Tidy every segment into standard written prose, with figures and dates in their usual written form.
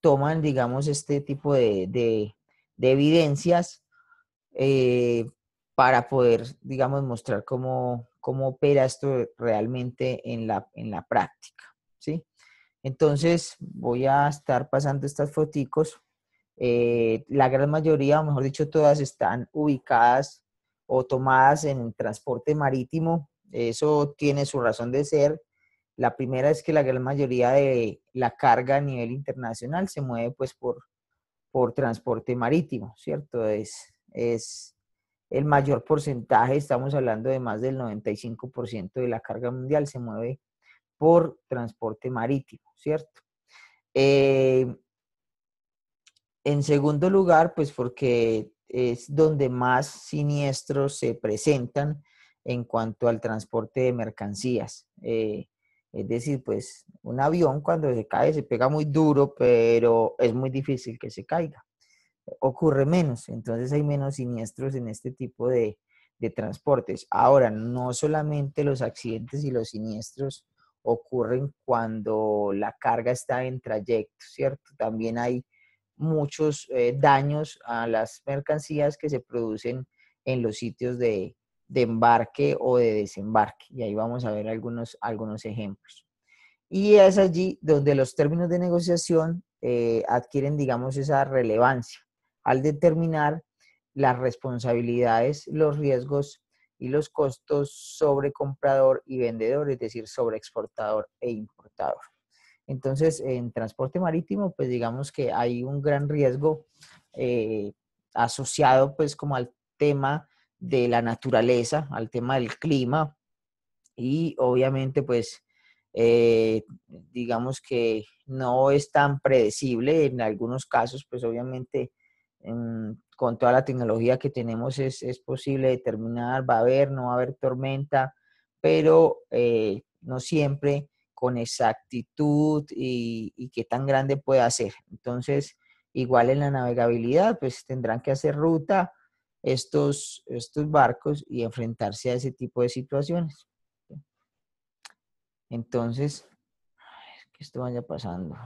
toman, digamos, este tipo de evidencias eh, para poder, digamos, mostrar cómo opera esto realmente en la práctica, ¿sí? Entonces, voy a estar pasando estas foticos. La gran mayoría, o mejor dicho, todas están ubicadas o tomadas en transporte marítimo. Eso tiene su razón de ser. La primera es que la gran mayoría de la carga a nivel internacional se mueve pues por transporte marítimo, ¿cierto? Es el mayor porcentaje, estamos hablando de más del 95% de la carga mundial se mueve por transporte marítimo, ¿cierto? Eh, en segundo lugar, pues porque es donde más siniestros se presentan en cuanto al transporte de mercancías. Es decir, pues un avión cuando se cae se pega muy duro, pero es muy difícil que se caiga. Ocurre menos, entonces hay menos siniestros en este tipo de transportes. Ahora, no solamente los accidentes y los siniestros ocurren cuando la carga está en trayecto, ¿cierto? También hay muchos daños a las mercancías que se producen en los sitios de embarque o de desembarque. Y ahí vamos a ver algunos ejemplos. Y es allí donde los términos de negociación adquieren, digamos, esa relevancia al determinar las responsabilidades, los riesgos y los costos sobre comprador y vendedor, es decir, sobre exportador e importador. Entonces, en transporte marítimo, pues digamos que hay un gran riesgo eh, asociado pues como al tema de la naturaleza, al tema del clima y obviamente pues digamos que no es tan predecible en algunos casos, pues obviamente con toda la tecnología que tenemos es posible determinar, va a haber, no va a haber tormenta, pero no siempre con exactitud y qué tan grande puede ser. Entonces, igual en la navegabilidad, pues tendrán que hacer ruta estos barcos y enfrentarse a ese tipo de situaciones. Entonces, que esto vaya pasando.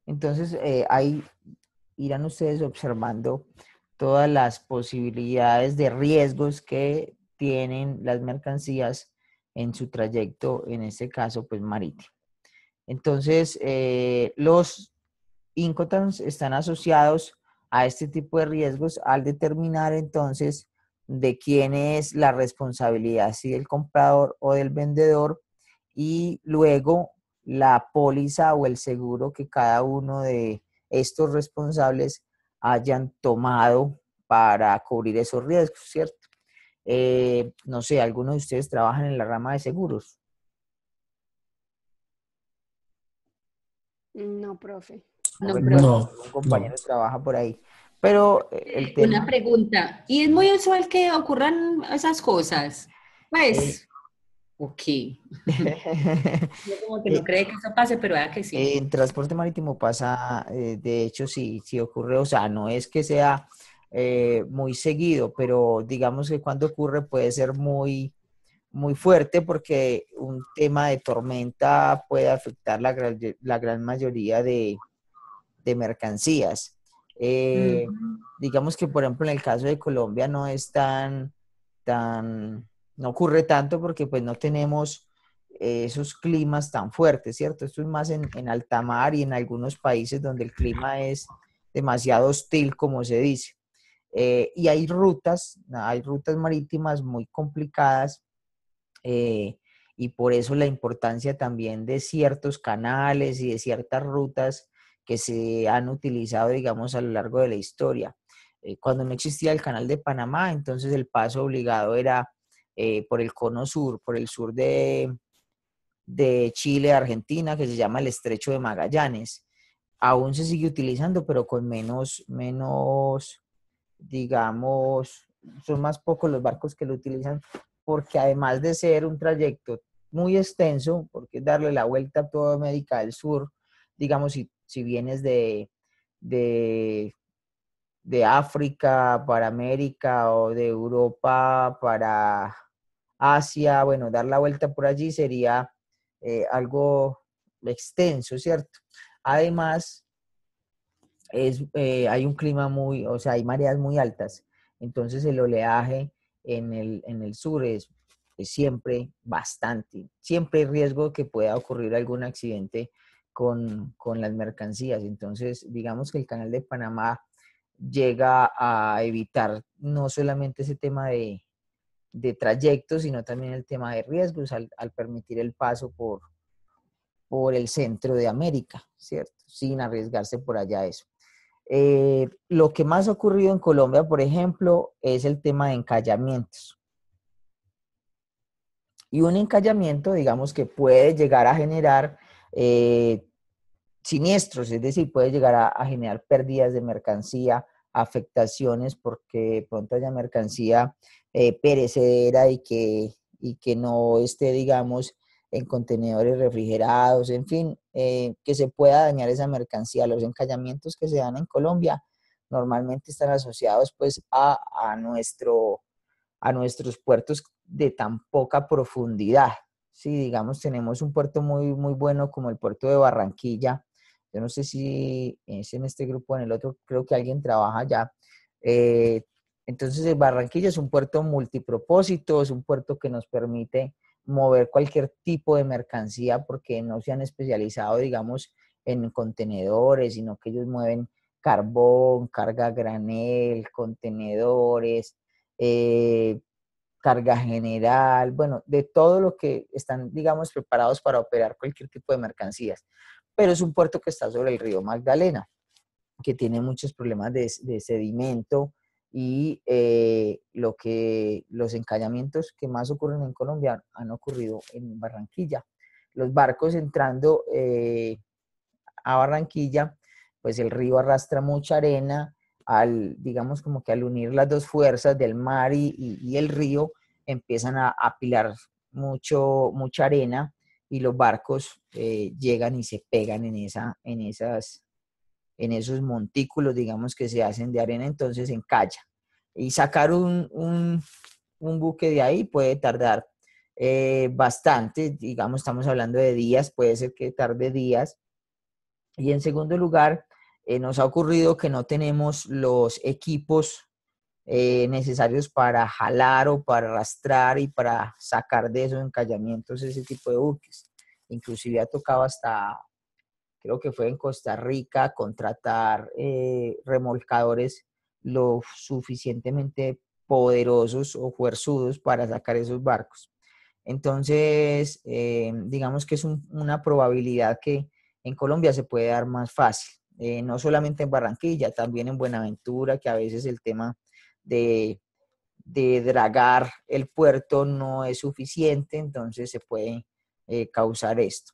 Entonces, ahí irán ustedes observando todas las posibilidades de riesgos que tienen las mercancías en su trayecto, en este caso, pues marítimo. Entonces, los Incoterms están asociados a este tipo de riesgos al determinar entonces de quién es la responsabilidad, si del comprador o del vendedor, y luego la póliza o el seguro que cada uno de estos responsables hayan tomado para cubrir esos riesgos, ¿cierto? No sé, ¿algunos de ustedes trabajan en la rama de seguros? No, profe. Ah, No, bueno, profe. algún No, no. compañero trabaja por ahí. Pero el Una tema, pregunta. ¿Y es muy usual que ocurran esas cosas? eh, Pues, ok. Yo como que no cree que eso pase, pero vea que sí. en transporte marítimo pasa, de hecho, sí ocurre, o sea, no es que sea muy seguido, pero digamos que cuando ocurre puede ser muy fuerte porque un tema de tormenta puede afectar la gran mayoría de mercancías. Eh, Ujú. digamos que, por ejemplo, en el caso de Colombia no es no ocurre tanto porque pues no tenemos esos climas tan fuertes, ¿cierto? Esto es más en alta mar y en algunos países donde el clima es demasiado hostil, como se dice. Y hay rutas marítimas muy complicadas y por eso la importancia también de ciertos canales y de ciertas rutas que se han utilizado, digamos, a lo largo de la historia. Cuando no existía el canal de Panamá, entonces el paso obligado era por el cono sur, por el sur de Chile, Argentina, que se llama el Estrecho de Magallanes. Aún se sigue utilizando, pero con digamos, son más pocos los barcos que lo utilizan, porque además de ser un trayecto muy extenso, porque es darle la vuelta a toda América del Sur, digamos, si vienes de, de África para América o de Europa para Asia, bueno, dar la vuelta por allí sería algo extenso, ¿cierto? Además, hay un clima muy, o sea, hay mareas muy altas, entonces el oleaje en el sur es siempre bastante, siempre hay riesgo que pueda ocurrir algún accidente con las mercancías, entonces digamos que el canal de Panamá llega a evitar no solamente ese tema de trayectos, sino también el tema de riesgos al permitir el paso por el centro de América, ¿cierto? Sin arriesgarse por allá eso. Lo que más ha ocurrido en Colombia, por ejemplo, es el tema de encallamientos. Y un encallamiento, digamos que puede llegar a generar siniestros, es decir, puede llegar a generar pérdidas de mercancía, afectaciones porque pronto haya mercancía perecedera y que no esté, digamos, en contenedores refrigerados, en fin, que se pueda dañar esa mercancía. Los encallamientos que se dan en Colombia normalmente están asociados pues a nuestros puertos de tan poca profundidad. Sí, digamos, tenemos un puerto muy, muy bueno como el puerto de Barranquilla. Yo no sé si es en este grupo o en el otro, creo que alguien trabaja allá. Eh, entonces, el Barranquilla es un puerto multipropósito, es un puerto que nos permite mover cualquier tipo de mercancía porque no se han especializado, digamos, en contenedores, sino que ellos mueven carbón, carga a granel, contenedores, eh, carga general, bueno, de todo lo que están, digamos, preparados para operar cualquier tipo de mercancías. Pero es un puerto que está sobre el río Magdalena, que tiene muchos problemas de sedimento y los encallamientos que más ocurren en Colombia han ocurrido en Barranquilla. Los barcos entrando a Barranquilla, pues el río arrastra mucha arena, digamos como que al unir las dos fuerzas del mar y el río, empiezan a apilar mucha arena y los barcos llegan y se pegan en esos montículos, digamos, que se hacen de arena, entonces encalla. Y sacar un buque de ahí puede tardar bastante, digamos, estamos hablando de días, puede ser que tarde días. Y en segundo lugar, nos ha ocurrido que no tenemos los equipos necesarios para jalar o para arrastrar y para sacar de esos encallamientos ese tipo de buques. Inclusive ha tocado hasta, creo que fue en Costa Rica, contratar remolcadores lo suficientemente poderosos o fuerzudos para sacar esos barcos. Entonces, digamos que es una probabilidad que en Colombia se puede dar más fácil. No solamente en Barranquilla, también en Buenaventura, que a veces el tema de, de dragar el puerto no es suficiente, entonces se puede causar esto.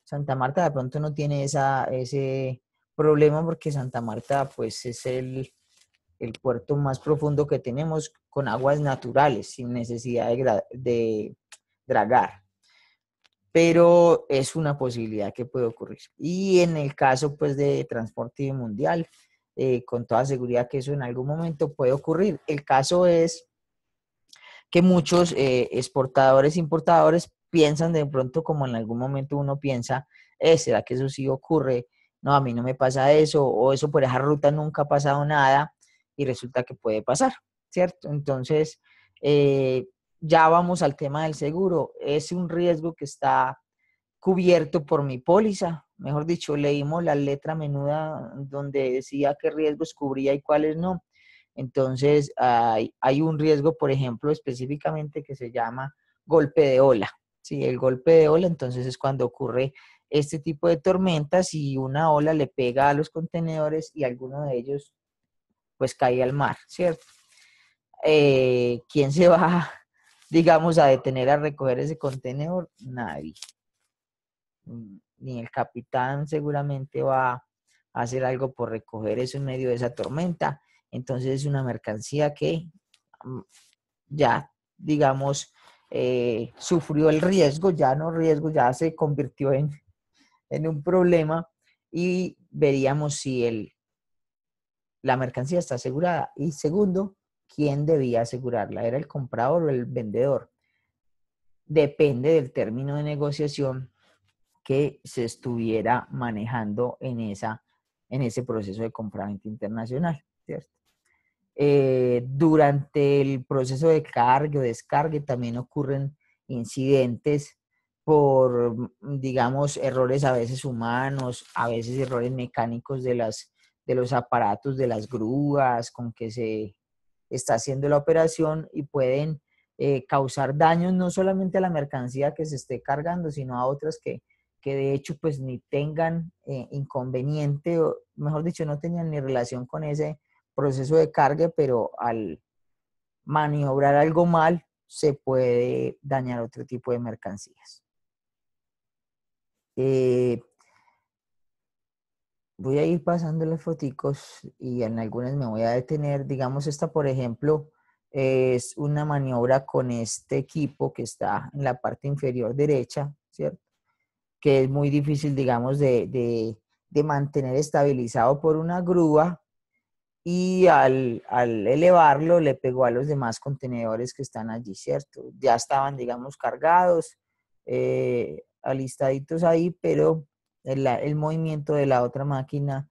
Santa Marta de pronto no tiene ese problema porque Santa Marta pues es el puerto más profundo que tenemos con aguas naturales, sin necesidad de dragar. Pero es una posibilidad que puede ocurrir. Y en el caso pues de transporte mundial, con toda seguridad que eso en algún momento puede ocurrir. El caso es que muchos exportadores, importadores piensan de pronto como en algún momento uno piensa, ¿será que eso sí ocurre? No, a mí no me pasa eso, o eso por esa ruta nunca ha pasado nada, y resulta que puede pasar, ¿cierto? Entonces, ya vamos al tema del seguro. Es un riesgo que está cubierto por mi póliza. Mejor dicho, leímos la letra menuda donde decía qué riesgos cubría y cuáles no. Entonces, hay un riesgo, por ejemplo, específicamente que se llama golpe de ola. Sí, el golpe de ola, entonces es cuando ocurre este tipo de tormentas y una ola le pega a los contenedores y alguno de ellos pues cae al mar, ¿cierto? ¿Quién se va, digamos, a detener a recoger ese contenedor? Nadie. Ni el capitán seguramente va a hacer algo por recoger eso en medio de esa tormenta. Entonces es una mercancía que ya, digamos, sufrió el riesgo, ya no riesgo, ya se convirtió en un problema y veríamos si la mercancía está asegurada. Y segundo, ¿quién debía asegurarla? ¿Era el comprador o el vendedor? depende del término de negociación que se estuviera manejando en ese proceso de compraventa internacional, ¿cierto? Durante el proceso de cargue o descargue también ocurren incidentes por, digamos, errores a veces humanos, a veces errores mecánicos de los aparatos, de las grúas con que se está haciendo la operación y pueden causar daños no solamente a la mercancía que se esté cargando, sino a otras que de hecho pues ni tengan inconveniente, o mejor dicho, no tenían ni relación con ese proceso de carga, pero al maniobrar algo mal se puede dañar otro tipo de mercancías. Voy a ir pasando las foticos y en algunas me voy a detener. Digamos, esta, por ejemplo, es una maniobra con este equipo que está en la parte inferior derecha, ¿cierto? Que es muy difícil, digamos, de mantener estabilizado por una grúa, y al elevarlo le pegó a los demás contenedores que están allí, ¿cierto? Ya estaban, digamos, cargados, alistaditos ahí, pero el movimiento de la otra máquina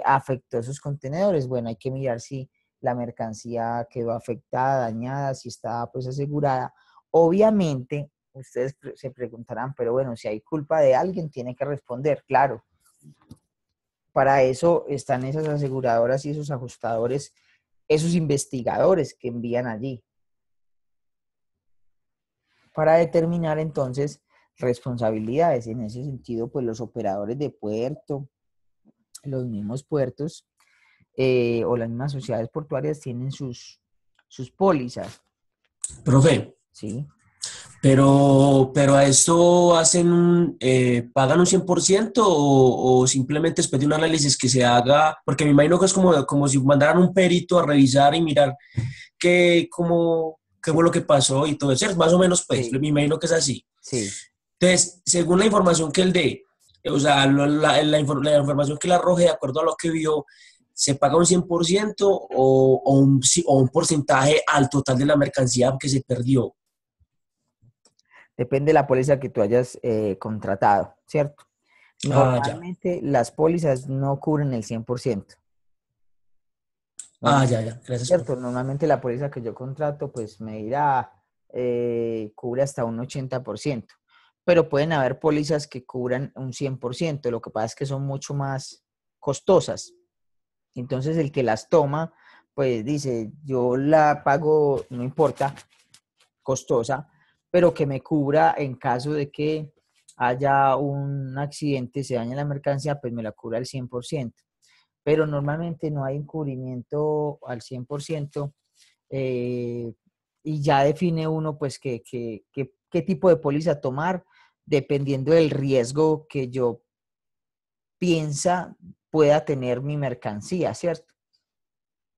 afectó esos contenedores. Bueno, hay que mirar si la mercancía quedó afectada, dañada, si está pues asegurada. Obviamente, ustedes se preguntarán, pero bueno, si hay culpa de alguien, tiene que responder, claro. Para eso están esas aseguradoras y esos ajustadores, esos investigadores que envían allí, para determinar entonces responsabilidades. En ese sentido, pues los operadores de puerto, los mismos puertos o las mismas sociedades portuarias tienen sus pólizas. Profe, ¿Sí? pero a esto hacen, ¿pagan un 100% o simplemente después de un análisis que se haga? Porque me imagino que es como si mandaran un perito a revisar y mirar qué fue lo que pasó y todo eso, más o menos pues, Sí, me imagino que es así. sí. Entonces, según la información que él dé, o sea, la información que él arroje de acuerdo a lo que vio, ¿se paga un 100% o un porcentaje al total de la mercancía que se perdió? Depende de la póliza que tú hayas contratado, ¿cierto? Ah, ya. Normalmente las pólizas no cubren el 100%. Ah, ya, ya. Gracias, ¿Cierto? profe. Normalmente la póliza que yo contrato, pues me dirá, cubre hasta un 80%, pero pueden haber pólizas que cubran un 100%. Lo que pasa es que son mucho más costosas. Entonces el que las toma, pues dice, yo la pago, no importa, costosa, pero que me cubra en caso de que haya un accidente, se dañe la mercancía, pues me la cubra al 100%. Pero normalmente no hay encubrimiento al 100%, eh, y ya define uno pues qué tipo de póliza tomar dependiendo del riesgo que yo piensa pueda tener mi mercancía, ¿cierto?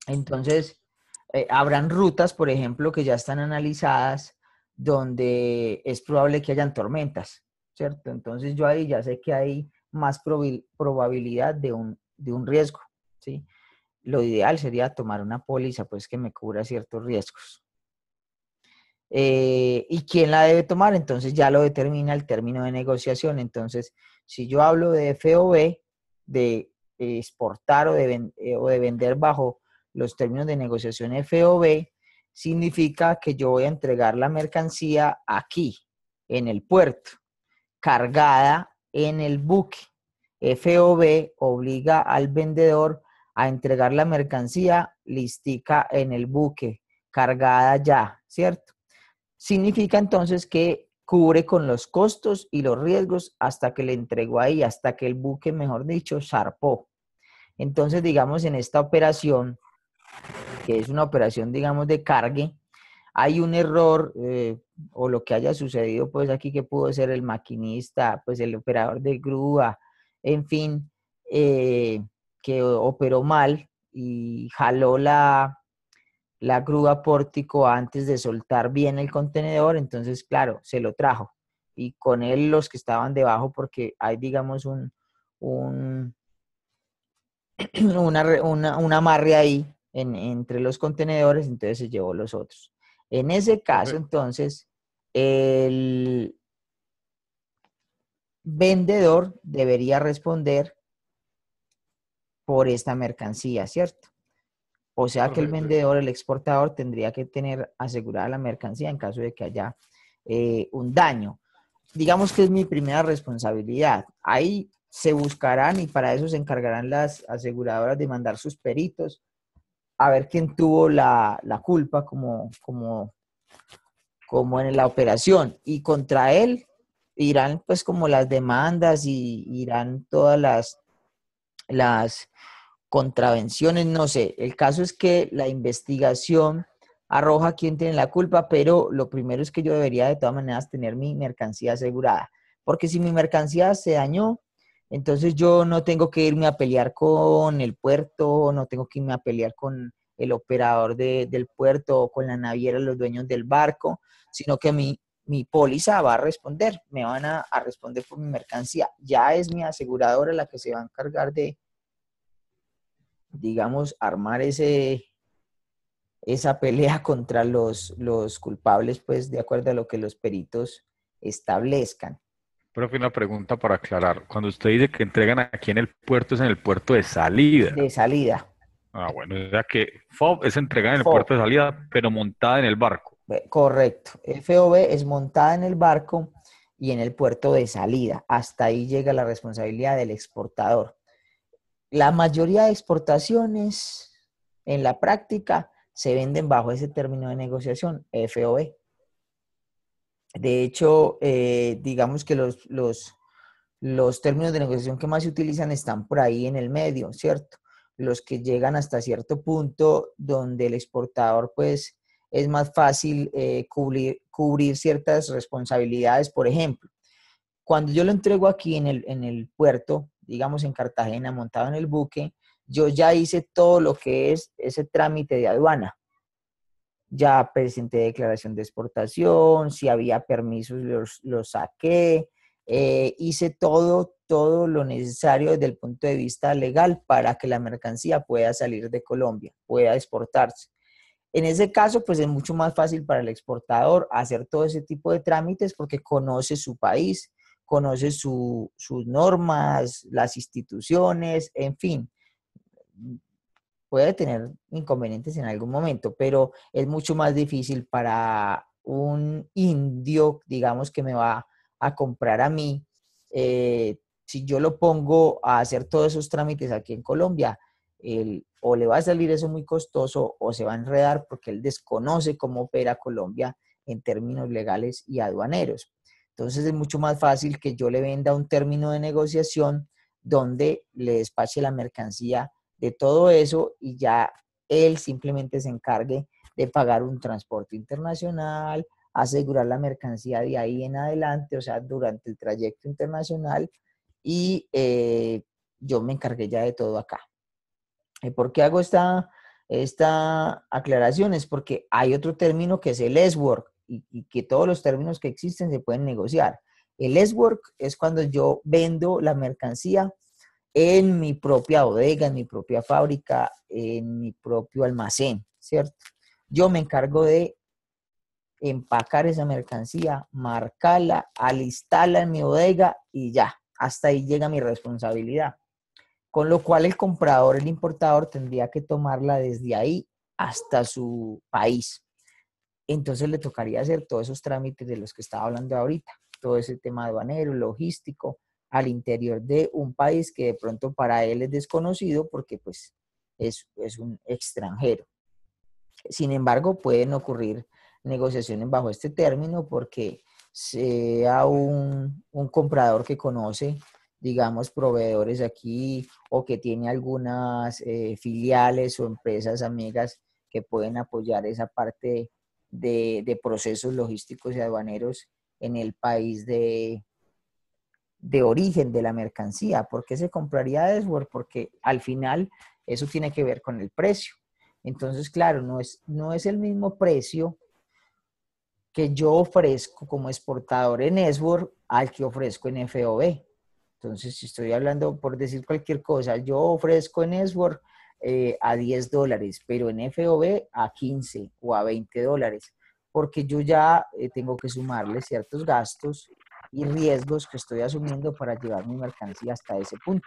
Entonces, habrán rutas, por ejemplo, que ya están analizadas donde es probable que hayan tormentas, ¿cierto? Entonces yo ahí ya sé que hay más probabilidad de un riesgo, ¿sí? Lo ideal sería tomar una póliza pues que me cubra ciertos riesgos. ¿Y quién la debe tomar? Entonces ya lo determina el término de negociación. Entonces, si yo hablo de FOB, de exportar o de vender bajo los términos de negociación FOB, significa que yo voy a entregar la mercancía aquí, en el puerto, cargada en el buque. FOB obliga al vendedor a entregar la mercancía listica en el buque, cargada ya, ¿cierto? Significa entonces que cubre con los costos y los riesgos hasta que le entregó ahí, hasta que el buque, mejor dicho, zarpó. Entonces, digamos, en esta operación, que es una operación, digamos, de cargue, hay un error o lo que haya sucedido, pues aquí que pudo ser el maquinista, pues el operador de grúa, en fin, que operó mal y jaló la grúa pórtico antes de soltar bien el contenedor, entonces, claro, se lo trajo. Y con él los que estaban debajo, porque hay, digamos, un una amarre ahí entre los contenedores, entonces se llevó los otros. En ese caso, Profe, entonces, el vendedor debería responder por esta mercancía, ¿cierto? O sea que el Correcto. vendedor, el exportador, tendría que tener asegurada la mercancía en caso de que haya un daño. Digamos que es mi primera responsabilidad. Ahí se buscarán y para eso se encargarán las aseguradoras de mandar sus peritos a ver quién tuvo la culpa como en la operación. Y contra él irán pues como las demandas y irán todas las contravenciones, no sé. El caso es que la investigación arroja quién tiene la culpa, pero lo primero es que yo debería de todas maneras tener mi mercancía asegurada, porque si mi mercancía se dañó, entonces yo no tengo que irme a pelear con el puerto, no tengo que irme a pelear con el operador del puerto o con la naviera, los dueños del barco, sino que mi póliza va a responder, me van a responder por mi mercancía. Ya es mi aseguradora la que se va a encargar de, digamos, armar esa pelea contra los culpables, pues de acuerdo a lo que los peritos establezcan. Profe, una pregunta para aclarar. Cuando usted dice que entregan aquí en el puerto, es en el puerto de salida. De salida. Ah, bueno, o sea que FOB es entregada en el FOB. puerto de salida, pero montada en el barco. Correcto. FOB es montada en el barco y en el puerto de salida. Hasta ahí llega la responsabilidad del exportador. La mayoría de exportaciones en la práctica se venden bajo ese término de negociación, FOB. De hecho, digamos que los términos de negociación que más se utilizan están por ahí en el medio, ¿cierto? Los que llegan hasta cierto punto donde el exportador, pues, es más fácil cubrir ciertas responsabilidades. Por ejemplo, cuando yo lo entrego aquí en el puerto, digamos en Cartagena, montado en el buque, yo ya hice todo lo que es ese trámite de aduana. Ya presenté declaración de exportación, si había permisos los saqué, hice todo lo necesario desde el punto de vista legal para que la mercancía pueda salir de Colombia, pueda exportarse. En ese caso, pues es mucho más fácil para el exportador hacer todo ese tipo de trámites porque conoce su país, conoce sus normas, las instituciones, en fin, puede tener inconvenientes en algún momento, pero es mucho más difícil para un indio, digamos, que me va a comprar a mí. Si yo lo pongo a hacer todos esos trámites aquí en Colombia, o le va a salir eso muy costoso o se va a enredar porque él desconoce cómo opera Colombia en términos legales y aduaneros. Entonces es mucho más fácil que yo le venda un término de negociación donde le despache la mercancía de todo eso y ya él simplemente se encargue de pagar un transporte internacional, asegurar la mercancía de ahí en adelante, o sea, durante el trayecto internacional y yo me encargué ya de todo acá. ¿Por qué hago esta aclaración? Es porque hay otro término que es el S-Work y que todos los términos que existen se pueden negociar. El S-Work es cuando yo vendo la mercancía en mi propia bodega, en mi propia fábrica, en mi propio almacén, ¿cierto? Yo me encargo de empacar esa mercancía, marcarla, alistarla en mi bodega y ya, hasta ahí llega mi responsabilidad. Con lo cual el comprador, el importador, tendría que tomarla desde ahí hasta su país. Entonces le tocaría hacer todos esos trámites de los que estaba hablando ahorita, todo ese tema aduanero, logístico, al interior de un país que de pronto para él es desconocido porque pues es un extranjero. Sin embargo, pueden ocurrir negociaciones bajo este término porque sea un comprador que conoce, digamos, proveedores aquí o que tiene algunas filiales o empresas amigas que pueden apoyar esa parte de procesos logísticos y aduaneros en el país de origen de la mercancía. ¿Por qué se compraría Edward? Porque al final eso tiene que ver con el precio. Entonces, claro, no es el mismo precio que yo ofrezco como exportador en Esword al que ofrezco en FOB. Entonces, si estoy hablando por decir cualquier cosa, yo ofrezco en Esword a $10, pero en FOB a 15 o a $20. porque yo ya tengo que sumarle ciertos gastos y riesgos que estoy asumiendo para llevar mi mercancía hasta ese punto.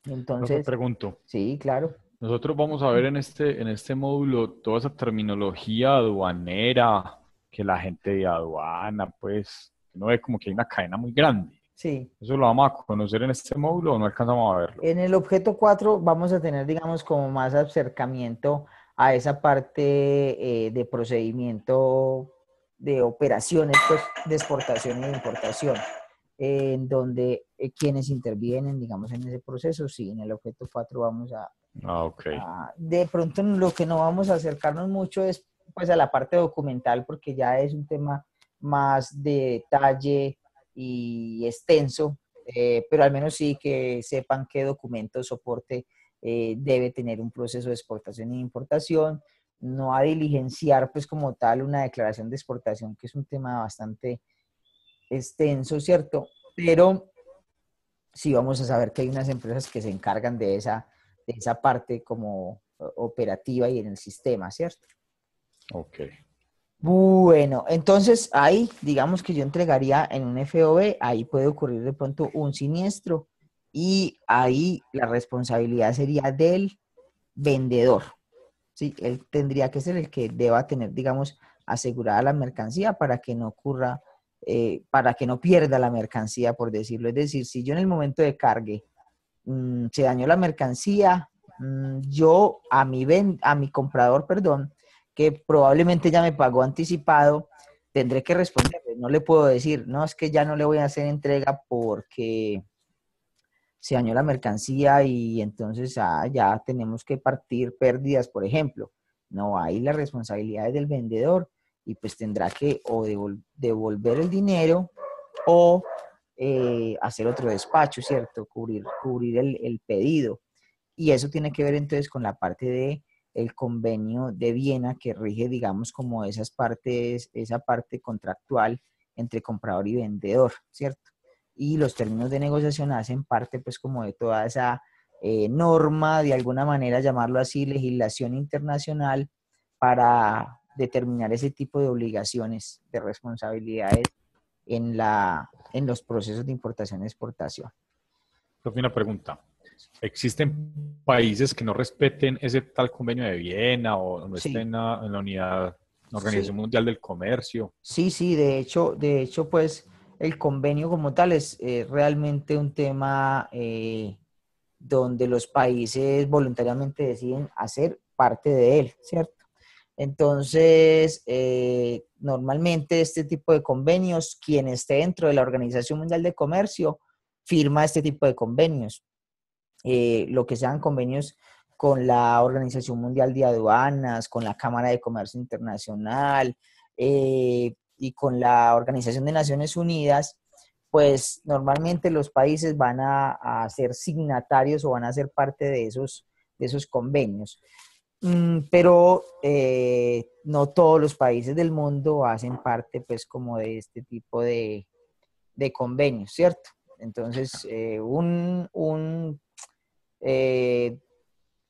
Profe, Entonces, pregunto. sí, claro. Nosotros vamos a ver en este módulo toda esa terminología aduanera, que la gente de aduana, pues, uno ve como que hay una cadena muy grande. Sí. ¿Eso lo vamos a conocer en este módulo o no alcanzamos a verlo? En el objeto 4 vamos a tener, digamos, como más acercamiento a esa parte de procedimiento de operaciones, pues, de exportación y de importación, en donde quienes intervienen, digamos, en ese proceso, sí, en el objeto 4 vamos Ah, ok. de pronto lo que no vamos a acercarnos mucho es, pues, a la parte documental, porque ya es un tema más de detalle y extenso, pero al menos sí que sepan qué documento soporte debe tener un proceso de exportación e importación, no a diligenciar pues como tal una declaración de exportación, que es un tema bastante extenso, ¿cierto? Pero sí vamos a saber que hay unas empresas que se encargan de esa parte como operativa y en el sistema, ¿cierto? Ok. Bueno, entonces ahí, digamos que yo entregaría en un FOB, ahí puede ocurrir de pronto un siniestro y ahí la responsabilidad sería del vendedor, ¿sí? Él tendría que ser el que deba tener, digamos, asegurada la mercancía para que no ocurra, para que no pierda la mercancía, por decirlo. Es decir, si yo en el momento de cargue se dañó la mercancía, yo a mi comprador, perdón, que probablemente ya me pagó anticipado, tendré que responderle. No le puedo decir, no, es que ya no le voy a hacer entrega porque se dañó la mercancía y entonces ya tenemos que partir pérdidas, por ejemplo. No, ahí la responsabilidad es del vendedor y pues tendrá que o devolver el dinero o hacer otro despacho, ¿cierto? Cubrir el pedido. Y eso tiene que ver entonces con la parte de el convenio de Viena que rige, digamos, como esas partes, esa parte contractual entre comprador y vendedor, ¿cierto? Y los términos de negociación hacen parte, pues, como de toda esa norma, de alguna manera llamarlo así, legislación internacional para determinar ese tipo de obligaciones, de responsabilidades en los procesos de importación y exportación. Profe, una pregunta. ¿Existen países que no respeten ese tal convenio de Viena o no estén Sí, en la unidad, la Organización sí, Mundial del Comercio? sí, de hecho, pues el convenio como tal es realmente un tema donde los países voluntariamente deciden hacer parte de él, ¿cierto? Entonces, normalmente este tipo de convenios, quien esté dentro de la Organización Mundial de Comercio, firma este tipo de convenios. Lo que sean convenios con la Organización Mundial de Aduanas, con la Cámara de Comercio Internacional y con la Organización de Naciones Unidas, pues normalmente los países van a ser signatarios o van a ser parte de esos convenios. Pero no todos los países del mundo hacen parte pues como de este tipo de convenios, ¿cierto? Entonces, eh,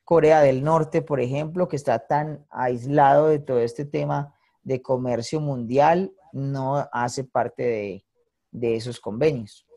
Corea del Norte, por ejemplo, que está tan aislado de todo este tema de comercio mundial, no hace parte de esos convenios.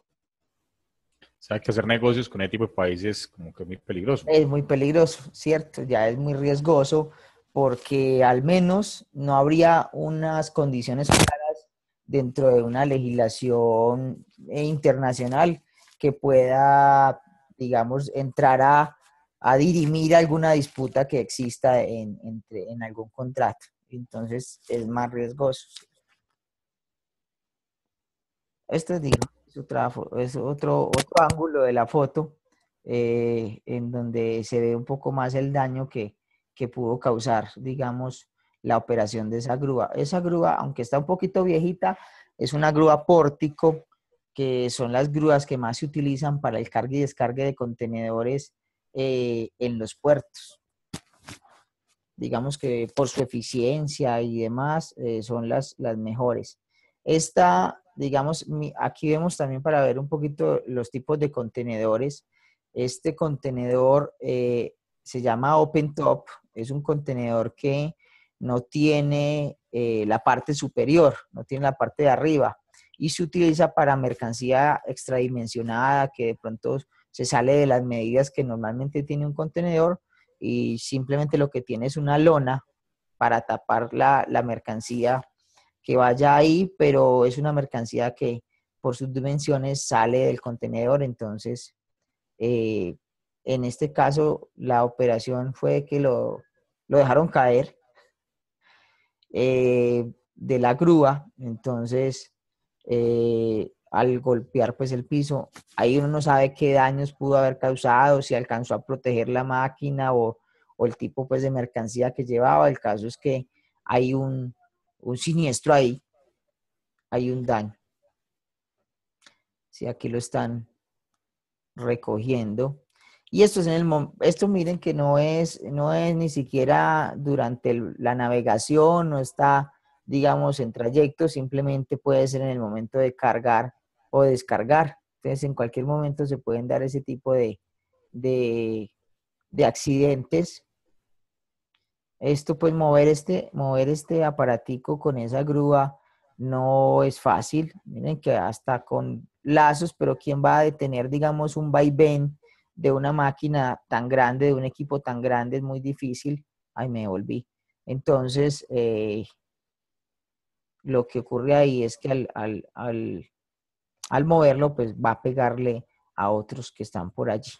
O sea, que hacer negocios con ese tipo de países como que es muy peligroso. Es muy peligroso, ¿cierto? Ya es muy riesgoso porque al menos no habría unas condiciones claras dentro de una legislación internacional que pueda, digamos, entrar a dirimir alguna disputa que exista en algún contrato. Entonces es más riesgoso. Esto es, digamos, es otro ángulo de la foto en donde se ve un poco más el daño que pudo causar, digamos, la operación de esa grúa. Esa grúa, aunque está un poquito viejita, es una grúa pórtico, que son las grúas que más se utilizan para el cargue y descargue de contenedores en los puertos. Digamos que por su eficiencia y demás son las mejores. Esta, digamos, aquí vemos también para ver un poquito los tipos de contenedores. Este contenedor se llama Open Top, es un contenedor que no tiene la parte superior, no tiene la parte de arriba y se utiliza para mercancía extradimensionada que de pronto se sale de las medidas que normalmente tiene un contenedor y simplemente lo que tiene es una lona para tapar la mercancía que vaya ahí, pero es una mercancía que por sus dimensiones sale del contenedor. Entonces, en este caso, la operación fue que lo dejaron caer de la grúa. Entonces, al golpear pues el piso, ahí uno no sabe qué daños pudo haber causado, si alcanzó a proteger la máquina o el tipo pues de mercancía que llevaba. El caso es que hay un siniestro ahí, hay un daño. Sí, aquí lo están recogiendo. Y esto es esto miren que no es ni siquiera durante la navegación, no está, digamos, en trayecto, simplemente puede ser en el momento de cargar o descargar. Entonces, en cualquier momento se pueden dar ese tipo de accidentes. Esto, pues, mover este aparatico con esa grúa no es fácil. Miren que hasta con lazos, pero ¿quién va a detener, digamos, un vaivén de una máquina tan grande, de un equipo tan grande? Es muy difícil. Ay, me volví. Entonces, lo que ocurre ahí es que al moverlo, pues va a pegarle a otros que están por allí.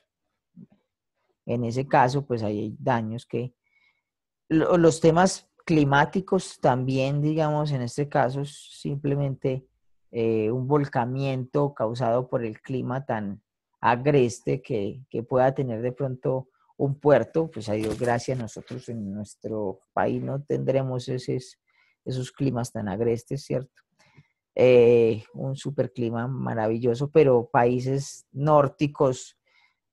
En ese caso, pues ahí hay daños que los temas climáticos también, digamos, en este caso, es simplemente un volcamiento causado por el clima tan agreste que pueda tener de pronto un puerto. Pues a Dios gracias, nosotros en nuestro país no tendremos esos climas tan agrestes, ¿cierto? Un superclima maravilloso, pero países nórdicos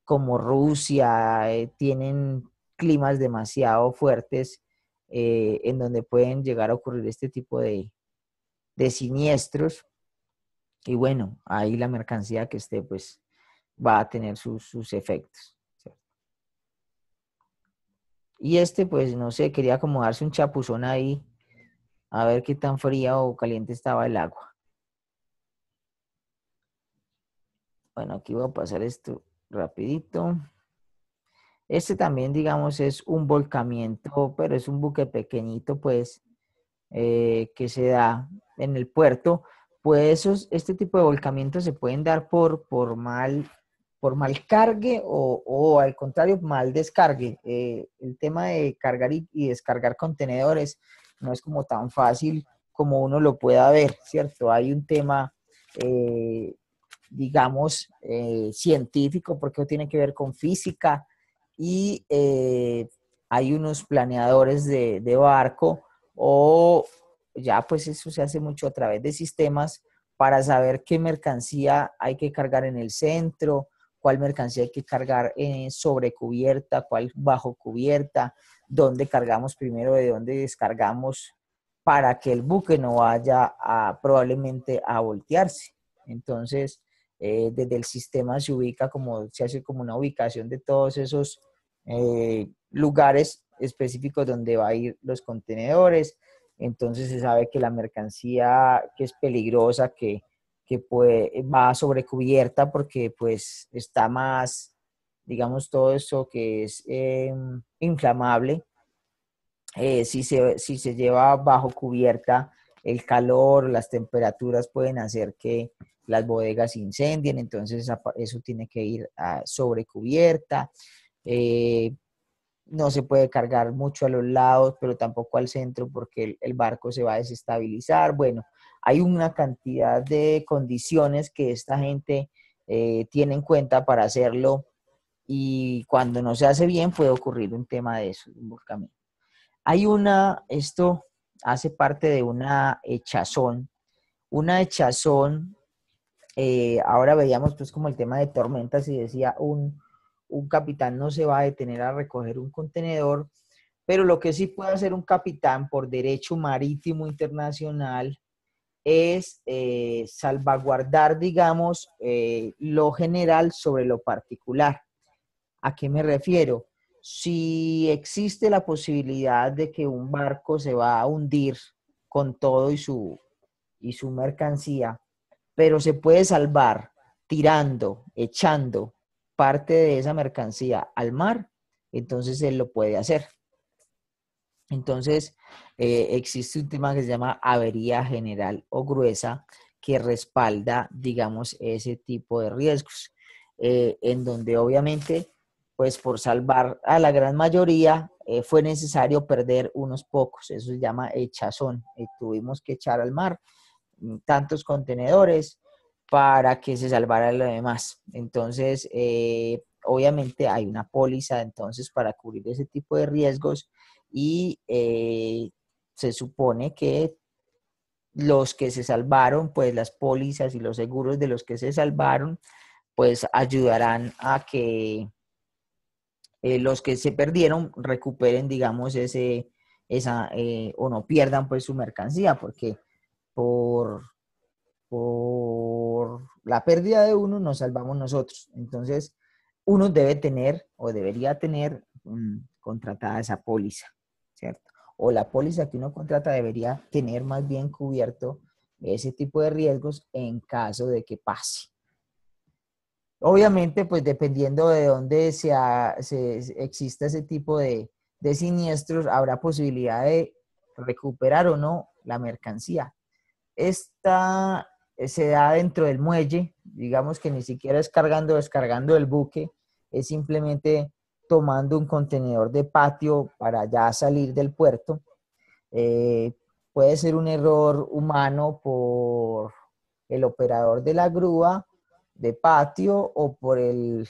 como Rusia tienen climas demasiado fuertes en donde pueden llegar a ocurrir este tipo de siniestros. Y bueno, ahí la mercancía que esté, pues va a tener sus efectos, ¿cierto? Y pues no sé, quería acomodarse un chapuzón ahí, a ver qué tan fría o caliente estaba el agua. Bueno, aquí voy a pasar esto rapidito. Este también, digamos, es un volcamiento, pero es un buque pequeñito, pues, que se da en el puerto. Pues este tipo de volcamientos se pueden dar por mal cargue o al contrario, mal descargue. El tema de cargar y descargar contenedores no es como tan fácil como uno lo pueda ver, ¿cierto? Hay un tema, digamos, científico, porque tiene que ver con física y hay unos planeadores de barco o ya pues eso se hace mucho a través de sistemas para saber qué mercancía hay que cargar en el centro, cuál mercancía hay que cargar sobre cubierta, cuál bajo cubierta, dónde cargamos primero, de dónde descargamos para que el buque no vaya probablemente a voltearse. Entonces, desde el sistema se hace como una ubicación de todos esos lugares específicos donde va a ir los contenedores. Entonces se sabe que la mercancía que es peligrosa, va sobre cubierta porque pues está más, digamos, todo eso que es inflamable. Si se lleva bajo cubierta, el calor, las temperaturas pueden hacer que las bodegas se incendien, entonces eso tiene que ir sobre cubierta. No se puede cargar mucho a los lados, pero tampoco al centro porque el barco se va a desestabilizar. Bueno, hay una cantidad de condiciones que esta gente tiene en cuenta para hacerlo y cuando no se hace bien puede ocurrir un tema de eso, un volcamiento. Esto hace parte de una echazón. Una echazón, ahora veíamos pues como el tema de tormentas y decía un capitán no se va a detener a recoger un contenedor, pero lo que sí puede hacer un capitán por derecho marítimo internacional es salvaguardar, digamos, lo general sobre lo particular. ¿A qué me refiero? si existe la posibilidad de que un barco se va a hundir con todo y su mercancía, pero se puede salvar tirando, echando parte de esa mercancía al mar, entonces él lo puede hacer. Entonces, existe un tema que se llama avería general o gruesa que respalda, digamos, ese tipo de riesgos, en donde obviamente, pues por salvar a la gran mayoría, fue necesario perder unos pocos, eso se llama echazón, tuvimos que echar al mar tantos contenedores para que se salvara lo demás. Entonces, obviamente hay una póliza entonces para cubrir ese tipo de riesgos y se supone que los que se salvaron, pues las pólizas y los seguros de los que se salvaron, pues ayudarán a que los que se perdieron recuperen, digamos, o no pierdan pues su mercancía, porque por, por la pérdida de uno nos salvamos nosotros. Entonces, uno debe tener o debería tener contratada esa póliza, ¿cierto? O la póliza que uno contrata debería tener más bien cubierto ese tipo de riesgos en caso de que pase. Obviamente, pues dependiendo de dónde exista ese tipo de siniestros, habrá posibilidad de recuperar o no la mercancía. Esta se da dentro del muelle, digamos que ni siquiera es cargando o descargando el buque, es simplemente tomando un contenedor de patio para ya salir del puerto. Puede ser un error humano por el operador de la grúa de patio o por el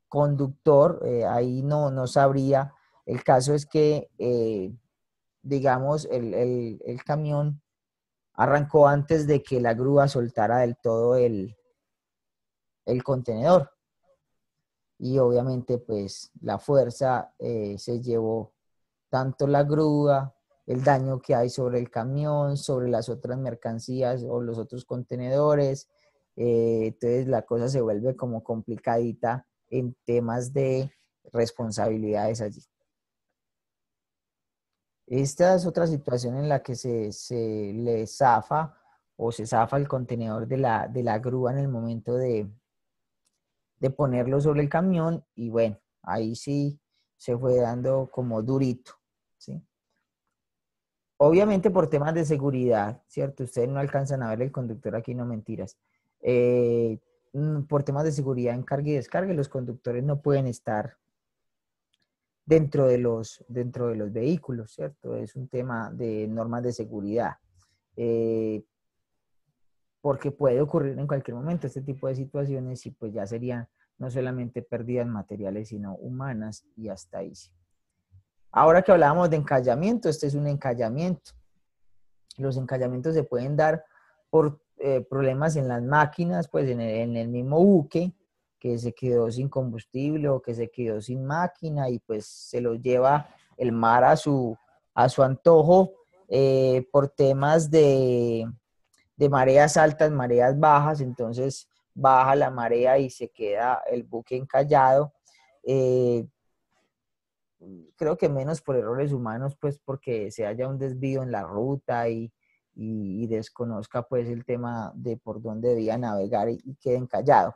conductor, ahí no sabría. El caso es que, digamos, el camión arrancó antes de que la grúa soltara del todo el contenedor. Y obviamente, pues, la fuerza se llevó tanto la grúa, el daño que hay sobre el camión, sobre las otras mercancías o los otros contenedores. Entonces, la cosa se vuelve como complicadita en temas de responsabilidades allí. Esta es otra situación en la que se le zafa o se zafa el contenedor de la grúa en el momento de ponerlo sobre el camión y bueno, ahí sí se fue dando como durito, ¿sí? Obviamente por temas de seguridad, ¿cierto? Ustedes no alcanzan a ver el conductor aquí, no mentiras. Por temas de seguridad en carga y descarga, los conductores no pueden estar dentro de los vehículos, ¿cierto? Es un tema de normas de seguridad. Porque puede ocurrir en cualquier momento este tipo de situaciones y pues ya serían no solamente pérdidas materiales, sino humanas y hasta ahí sí. Ahora que hablábamos de encallamiento, este es un encallamiento. Los encallamientos se pueden dar por problemas en las máquinas, pues en el mismo buque, que se quedó sin combustible o que se quedó sin máquina y pues se lo lleva el mar a su antojo por temas de mareas altas, mareas bajas, entonces baja la marea y se queda el buque encallado. Creo que menos por errores humanos, pues porque se haya un desvío en la ruta y desconozca pues el tema de por dónde debía navegar y quede encallado.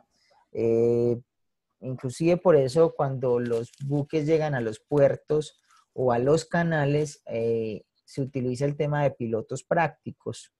Inclusive por eso cuando los buques llegan a los puertos o a los canales, se utiliza el tema de pilotos prácticos.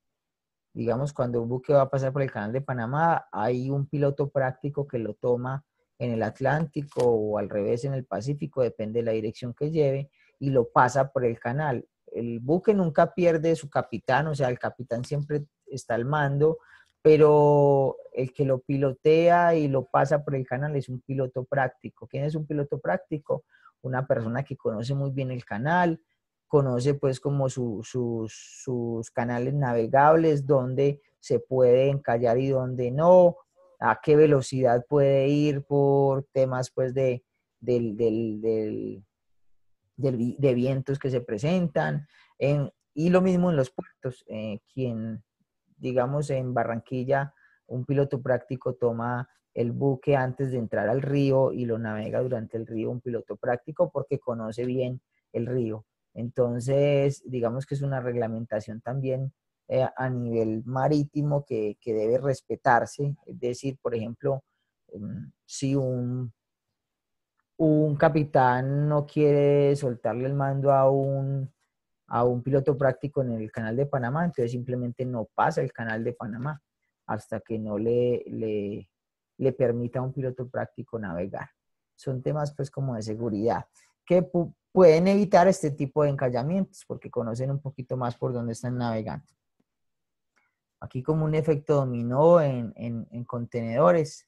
Digamos, cuando un buque va a pasar por el canal de Panamá, hay un piloto práctico que lo toma en el Atlántico o al revés en el Pacífico, depende de la dirección que lleve, y lo pasa por el canal. El buque nunca pierde su capitán, o sea, el capitán siempre está al mando, pero el que lo pilotea y lo pasa por el canal es un piloto práctico. ¿Quién es un piloto práctico? Una persona que conoce muy bien el canal, conoce pues como sus canales navegables, donde se puede encallar y donde no, a qué velocidad puede ir por temas pues de vientos que se presentan. Y lo mismo en los puertos, quien digamos en Barranquilla un piloto práctico toma el buque antes de entrar al río y lo navega durante el río un piloto práctico porque conoce bien el río. Entonces, digamos que es una reglamentación también a nivel marítimo que debe respetarse. Es decir, por ejemplo, si un capitán no quiere soltarle el mando a un piloto práctico en el canal de Panamá, entonces simplemente no pasa el canal de Panamá hasta que no le permita a un piloto práctico navegar. Son temas pues como de seguridad que pueden evitar este tipo de encallamientos porque conocen un poquito más por dónde están navegando. Aquí como un efecto dominó en contenedores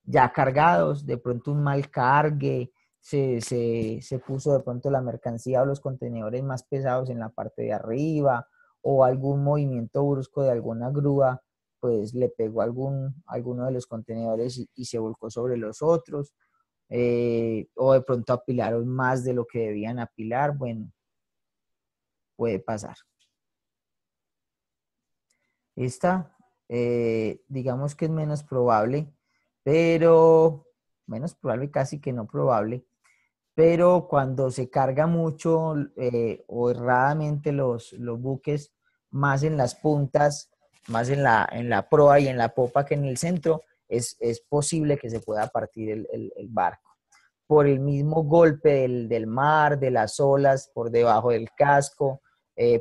ya cargados, de pronto un mal cargue, se puso de pronto la mercancía o los contenedores más pesados en la parte de arriba, o algún movimiento brusco de alguna grúa, pues le pegó alguno de los contenedores y se volcó sobre los otros, o de pronto apilaron más de lo que debían apilar, bueno, puede pasar. Esta, digamos que es menos probable, pero menos probable, casi que no probable, pero cuando se carga mucho o erradamente los buques, más en las puntas, más en la proa y en la popa que en el centro, es posible que se pueda partir el barco. Por el mismo golpe del mar, de las olas, por debajo del casco,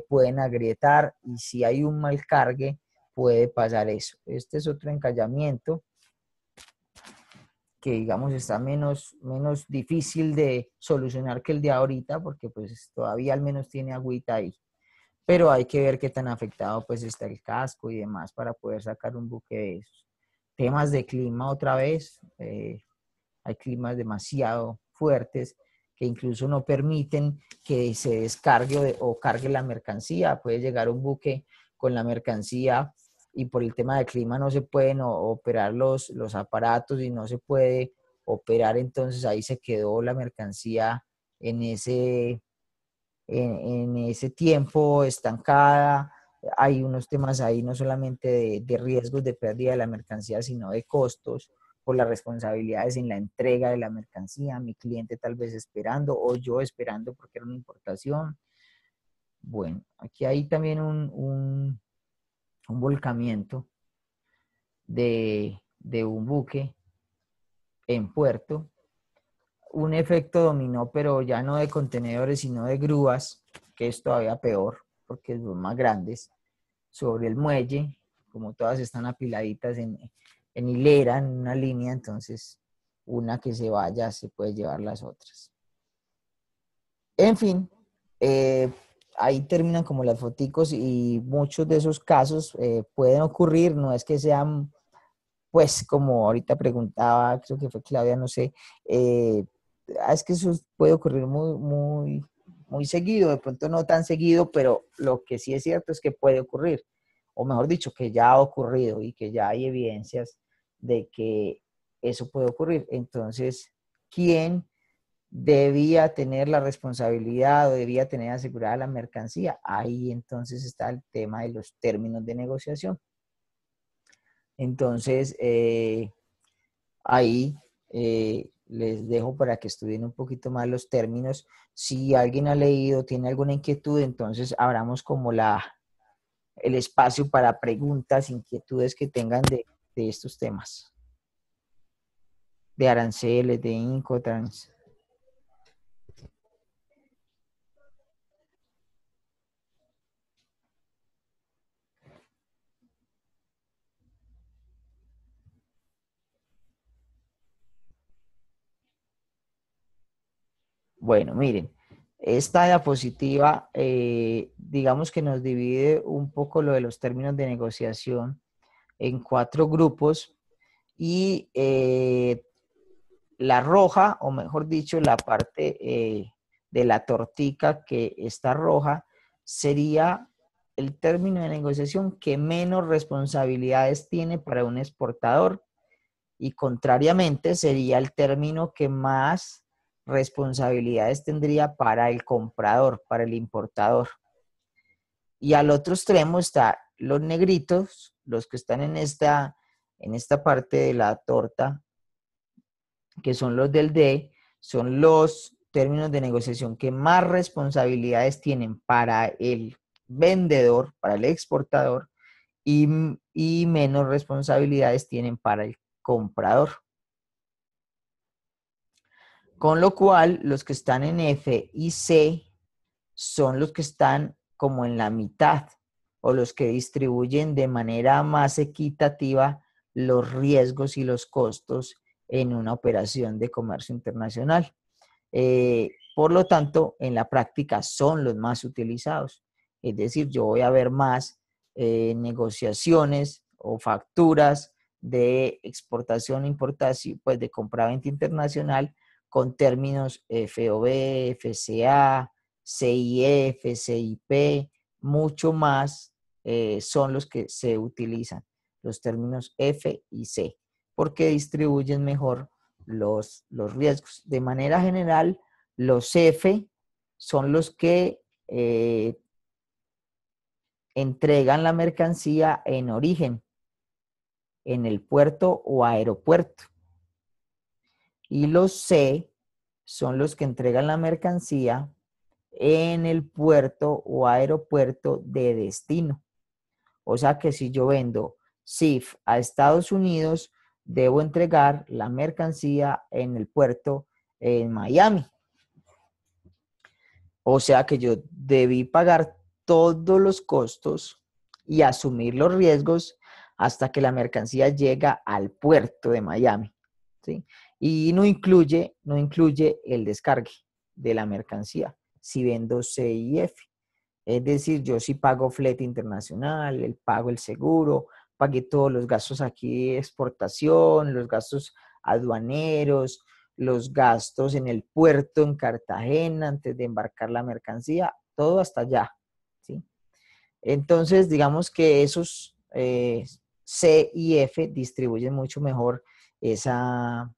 pueden agrietar y si hay un mal cargue, puede pasar eso. Este es otro encallamiento que digamos está menos difícil de solucionar que el de ahorita porque pues todavía al menos tiene agüita ahí. Pero hay que ver qué tan afectado pues está el casco y demás para poder sacar un buque de esos. Temas de clima otra vez, hay climas demasiado fuertes que incluso no permiten que se descargue o cargue la mercancía. Puede llegar un buque con la mercancía y por el tema del clima no se pueden operar los aparatos y no se puede operar, entonces ahí se quedó la mercancía en ese tiempo estancada. Hay unos temas ahí no solamente de riesgos de pérdida de la mercancía, sino de costos por las responsabilidades en la entrega de la mercancía, mi cliente tal vez esperando o yo esperando porque era una importación. Bueno, aquí hay también un volcamiento de un buque en puerto, un efecto dominó, pero ya no de contenedores, sino de grúas, que es todavía peor, porque son más grandes, sobre el muelle, como todas están apiladitas en hilera, en una línea, entonces una que se vaya se puede llevar las otras. En fin, ahí terminan como las foticos y muchos de esos casos pueden ocurrir, no es que sean, pues como ahorita preguntaba, creo que fue Claudia, no sé, es que eso puede ocurrir muy seguido, de pronto no tan seguido, pero lo que sí es cierto es que puede ocurrir, o mejor dicho, que ya ha ocurrido y que ya hay evidencias de que eso puede ocurrir. Entonces, ¿quién debía tener la responsabilidad o debía tener asegurada la mercancía? Ahí entonces está el tema de los términos de negociación. Entonces, ahí les dejo para que estudien un poquito más los términos. Si alguien ha leído, tiene alguna inquietud, entonces abramos como el espacio para preguntas, inquietudes que tengan de estos temas. De aranceles, de Incotrans. Bueno, miren, esta diapositiva, digamos que nos divide un poco lo de los términos de negociación en 4 grupos y la roja, o mejor dicho, la parte de la tortica que está roja, sería el término de negociación que menos responsabilidades tiene para un exportador y contrariamente sería el término que más responsabilidades tendría para el comprador, para el importador. Y al otro extremo está los negritos, los que están en esta en esta parte de la torta, que son los del D, son los términos de negociación que más responsabilidades tienen para el vendedor, para el exportador, y menos responsabilidades tienen para el comprador. Con lo cual, los que están en F y C son los que están como en la mitad o los que distribuyen de manera más equitativa los riesgos y los costos en una operación de comercio internacional. Por lo tanto, en la práctica son los más utilizados. Es decir, yo voy a ver más negociaciones o facturas de exportación, importación, pues de compra-venta internacional con términos FOB, FCA, CIF, CIP, mucho más son los que se utilizan, los términos F y C, porque distribuyen mejor los riesgos. De manera general, los F son los que entregan la mercancía en origen, en el puerto o aeropuerto. Y los C son los que entregan la mercancía en el puerto o aeropuerto de destino. O sea que si yo vendo CIF a Estados Unidos, debo entregar la mercancía en el puerto en Miami. O sea que yo debí pagar todos los costos y asumir los riesgos hasta que la mercancía llega al puerto de Miami, ¿sí? Y no incluye el descargue de la mercancía si vendo CIF. Es decir, yo sí pago flete internacional, pago el seguro, pagué todos los gastos aquí de exportación, los gastos aduaneros, los gastos en el puerto en Cartagena antes de embarcar la mercancía, todo hasta allá, ¿sí? Entonces, digamos que esos C y F distribuyen mucho mejor esas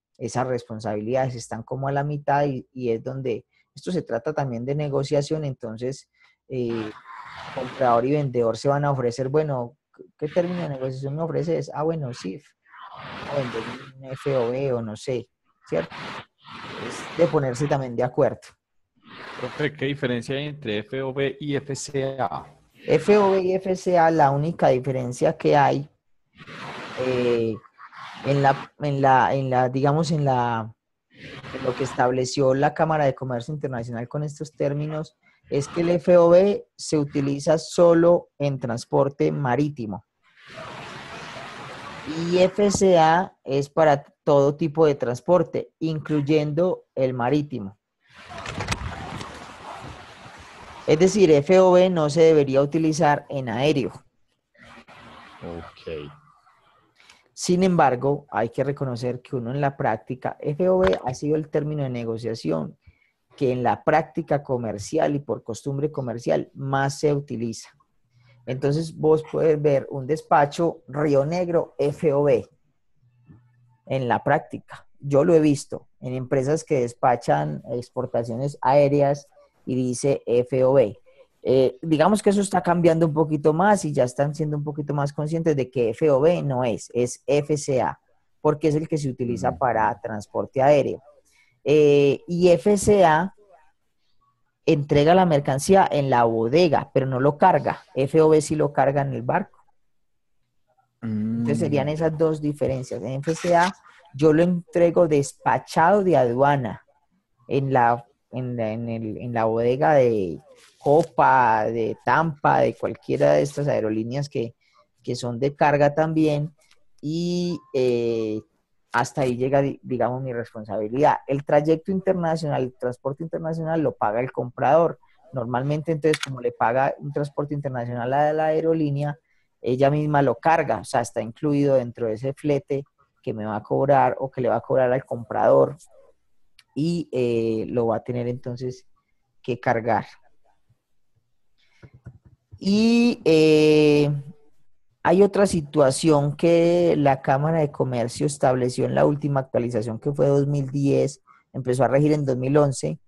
responsabilidades, están como a la mitad y es donde esto se trata también de negociación. Entonces, comprador y vendedor se van a ofrecer, bueno, ¿qué término de negociación me ofreces? Ah, bueno, CIF, o vender un FOB o no sé, ¿cierto? Es de ponerse también de acuerdo. Profe, ¿qué diferencia hay entre FOB y FCA? FOB y FCA, la única diferencia que hay digamos, en lo que estableció la Cámara de Comercio Internacional con estos términos, es que el FOB se utiliza solo en transporte marítimo y FCA es para todo tipo de transporte, incluyendo el marítimo. Es decir, FOB no se debería utilizar en aéreo. Ok. Sin embargo, hay que reconocer que uno en la práctica, FOB ha sido el término de negociación que en la práctica comercial y por costumbre comercial más se utiliza. Entonces vos puedes ver un despacho Río Negro FOB en la práctica. Yo lo he visto en empresas que despachan exportaciones aéreas y dice FOB. Digamos que eso está cambiando un poquito más y ya están siendo un poquito más conscientes de que FOB no es FCA, porque es el que se utiliza para transporte aéreo. Y FCA entrega la mercancía en la bodega, pero no lo carga. FOB sí lo carga en el barco. Entonces serían esas dos diferencias. En FCA yo lo entrego despachado de aduana en la bodega de Copa, de Tampa, de cualquiera de estas aerolíneas que son de carga también, y hasta ahí llega, digamos, mi responsabilidad. El trayecto internacional, el transporte internacional lo paga el comprador. Normalmente, entonces, como le paga un transporte internacional a la aerolínea, ella misma lo carga, o sea, está incluido dentro de ese flete que me va a cobrar o que le va a cobrar al comprador, y lo va a tener entonces que cargar. Y hay otra situación que la Cámara de Comercio estableció en la última actualización, que fue 2010, empezó a regir en 2011,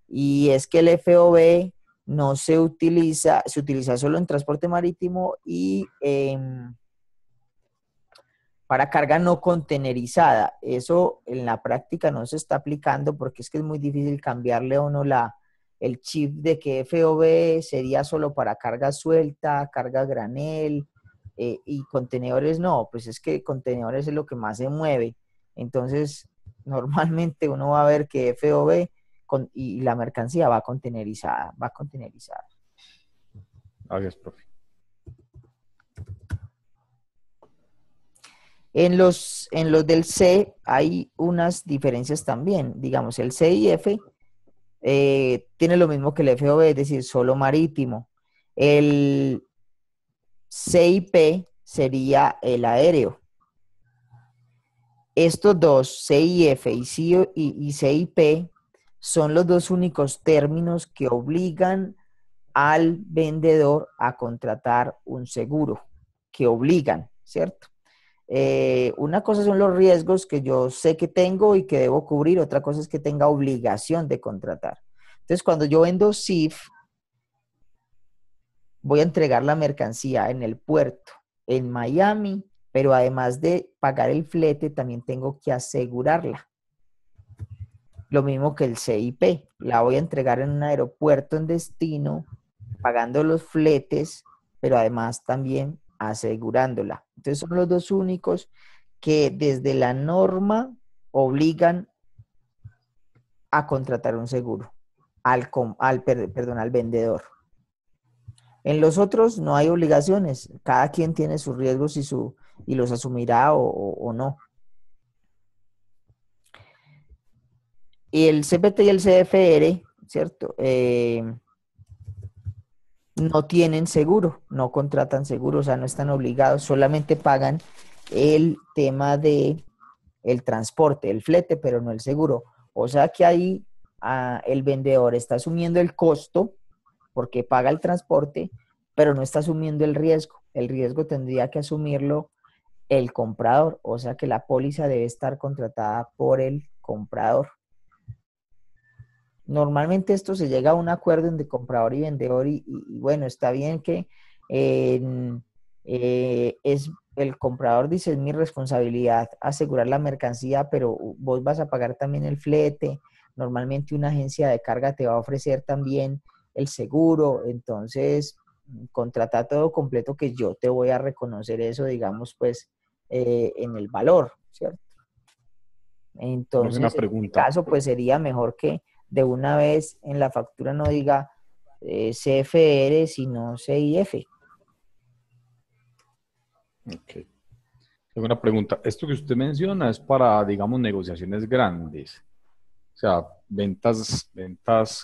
y es que el FOB no se utiliza, se utiliza solo en transporte marítimo y para carga no contenerizada. Eso en la práctica no se está aplicando porque es que es muy difícil cambiarle a uno el chip de que FOB sería solo para carga suelta, carga granel, y contenedores no, pues es que contenedores es lo que más se mueve. Entonces, normalmente uno va a ver que FOB y la mercancía va contenerizada, va contenerizada. Gracias, profe. En los del C hay unas diferencias también. Digamos, el CIF tiene lo mismo que el FOB, es decir, solo marítimo. El CIP sería el aéreo. Estos dos, CIF y CIP, son los dos únicos términos que obligan al vendedor a contratar un seguro, que obligan, ¿cierto? Una cosa son los riesgos que yo sé que tengo y que debo cubrir, otra cosa es que tenga obligación de contratar. Entonces, cuando yo vendo CIF, voy a entregar la mercancía en el puerto, en Miami, pero además de pagar el flete, también tengo que asegurarla. Lo mismo que el CIP, la voy a entregar en un aeropuerto en destino, pagando los fletes, pero además también asegurándola. Entonces son los dos únicos que desde la norma obligan a contratar un seguro al vendedor. En los otros no hay obligaciones, cada quien tiene sus riesgos y los asumirá o no. Y el CPT y el CFR, ¿cierto? No tienen seguro, no contratan seguro, o sea, no están obligados, solamente pagan el tema de el transporte, el flete, pero no el seguro. O sea que ahí el vendedor está asumiendo el costo porque paga el transporte, pero no está asumiendo el riesgo. El riesgo tendría que asumirlo el comprador, o sea que la póliza debe estar contratada por el comprador. Normalmente esto se llega a un acuerdo entre comprador y vendedor y bueno, está bien que es el comprador dice, es mi responsabilidad asegurar la mercancía, pero vos vas a pagar también el flete. Normalmente una agencia de carga te va a ofrecer también el seguro, entonces contrata todo completo que yo te voy a reconocer eso, digamos, pues en el valor, ¿cierto? Entonces, Una en este pregunta. caso, pues sería mejor que de una vez en la factura no diga CFR, sino CIF. Ok. Tengo una pregunta. Esto que usted menciona es para, digamos, negociaciones grandes. O sea, ventas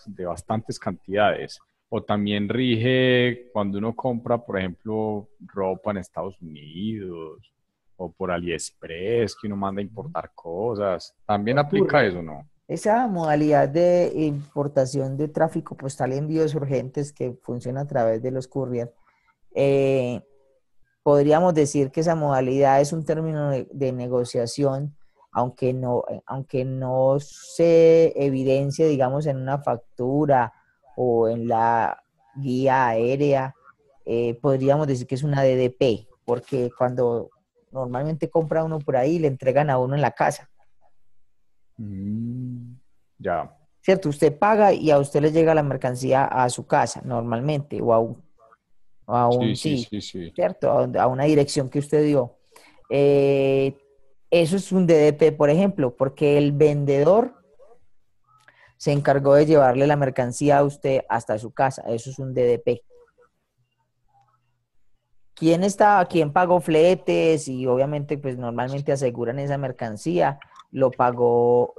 de bastantes cantidades. O también rige cuando uno compra, por ejemplo, ropa en Estados Unidos o por AliExpress, que uno manda a importar cosas. ¿También aplica Ocurre. eso, no? Esa modalidad de importación de tráfico postal y envíos urgentes que funciona a través de los courier, podríamos decir que esa modalidad es un término de negociación, aunque no se evidencie, digamos, en una factura o en la guía aérea, podríamos decir que es una DDP, porque cuando normalmente compra uno por ahí, le entregan a uno en la casa. Ya. ¿Cierto? Usted paga y a usted le llega la mercancía a su casa normalmente Sí, sí, sí, sí, sí. ¿cierto? A una dirección que usted dio. Eh, Eso es un DDP, por ejemplo, porque el vendedor se encargó de llevarle la mercancía a usted hasta su casa. Eso es un DDP. ¿Quién pagó fletes? Y obviamente, pues normalmente aseguran esa mercancía. Lo pagó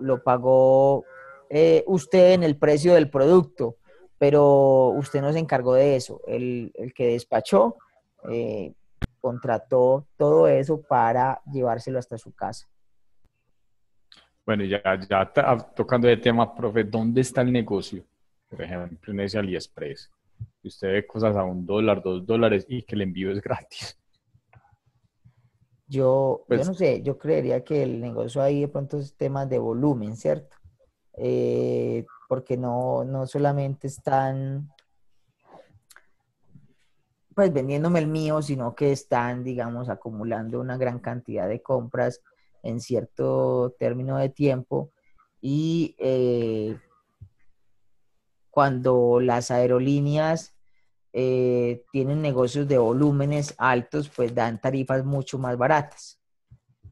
usted en el precio del producto, pero usted no se encargó de eso. El que despachó eh, contrató todo eso para llevárselo hasta su casa. Bueno, tocando de tema, profe, ¿dónde está el negocio? Por ejemplo, en ese AliExpress. Y usted ve cosas a $1, $2 y que el envío es gratis. Yo Pues, no sé, yo creería que el negocio ahí de pronto es temas de volumen, ¿cierto? Porque no solamente están, pues vendiéndome el mío, sino que están, digamos, acumulando una gran cantidad de compras en cierto término de tiempo y cuando las aerolíneas tienen negocios de volúmenes altos, pues dan tarifas mucho más baratas.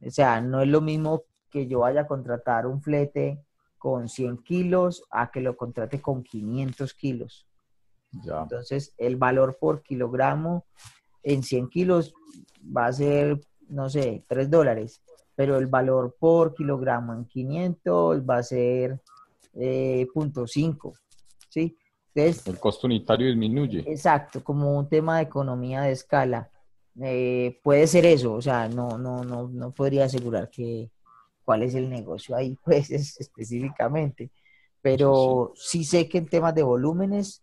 O sea, no es lo mismo que yo vaya a contratar un flete con 100 kilos a que lo contrate con 500 kilos. Ya. Entonces, el valor por kilogramo en 100 kilos va a ser, no sé, $3, pero el valor por kilogramo en 500 va a ser 0.5, ¿sí? Entonces, El costo unitario disminuye. exacto, como un tema de economía de escala. Puede ser eso, o sea, no podría asegurar cuál es el negocio ahí, pues, específicamente, Sí, sí. pero sí sé que en temas de volúmenes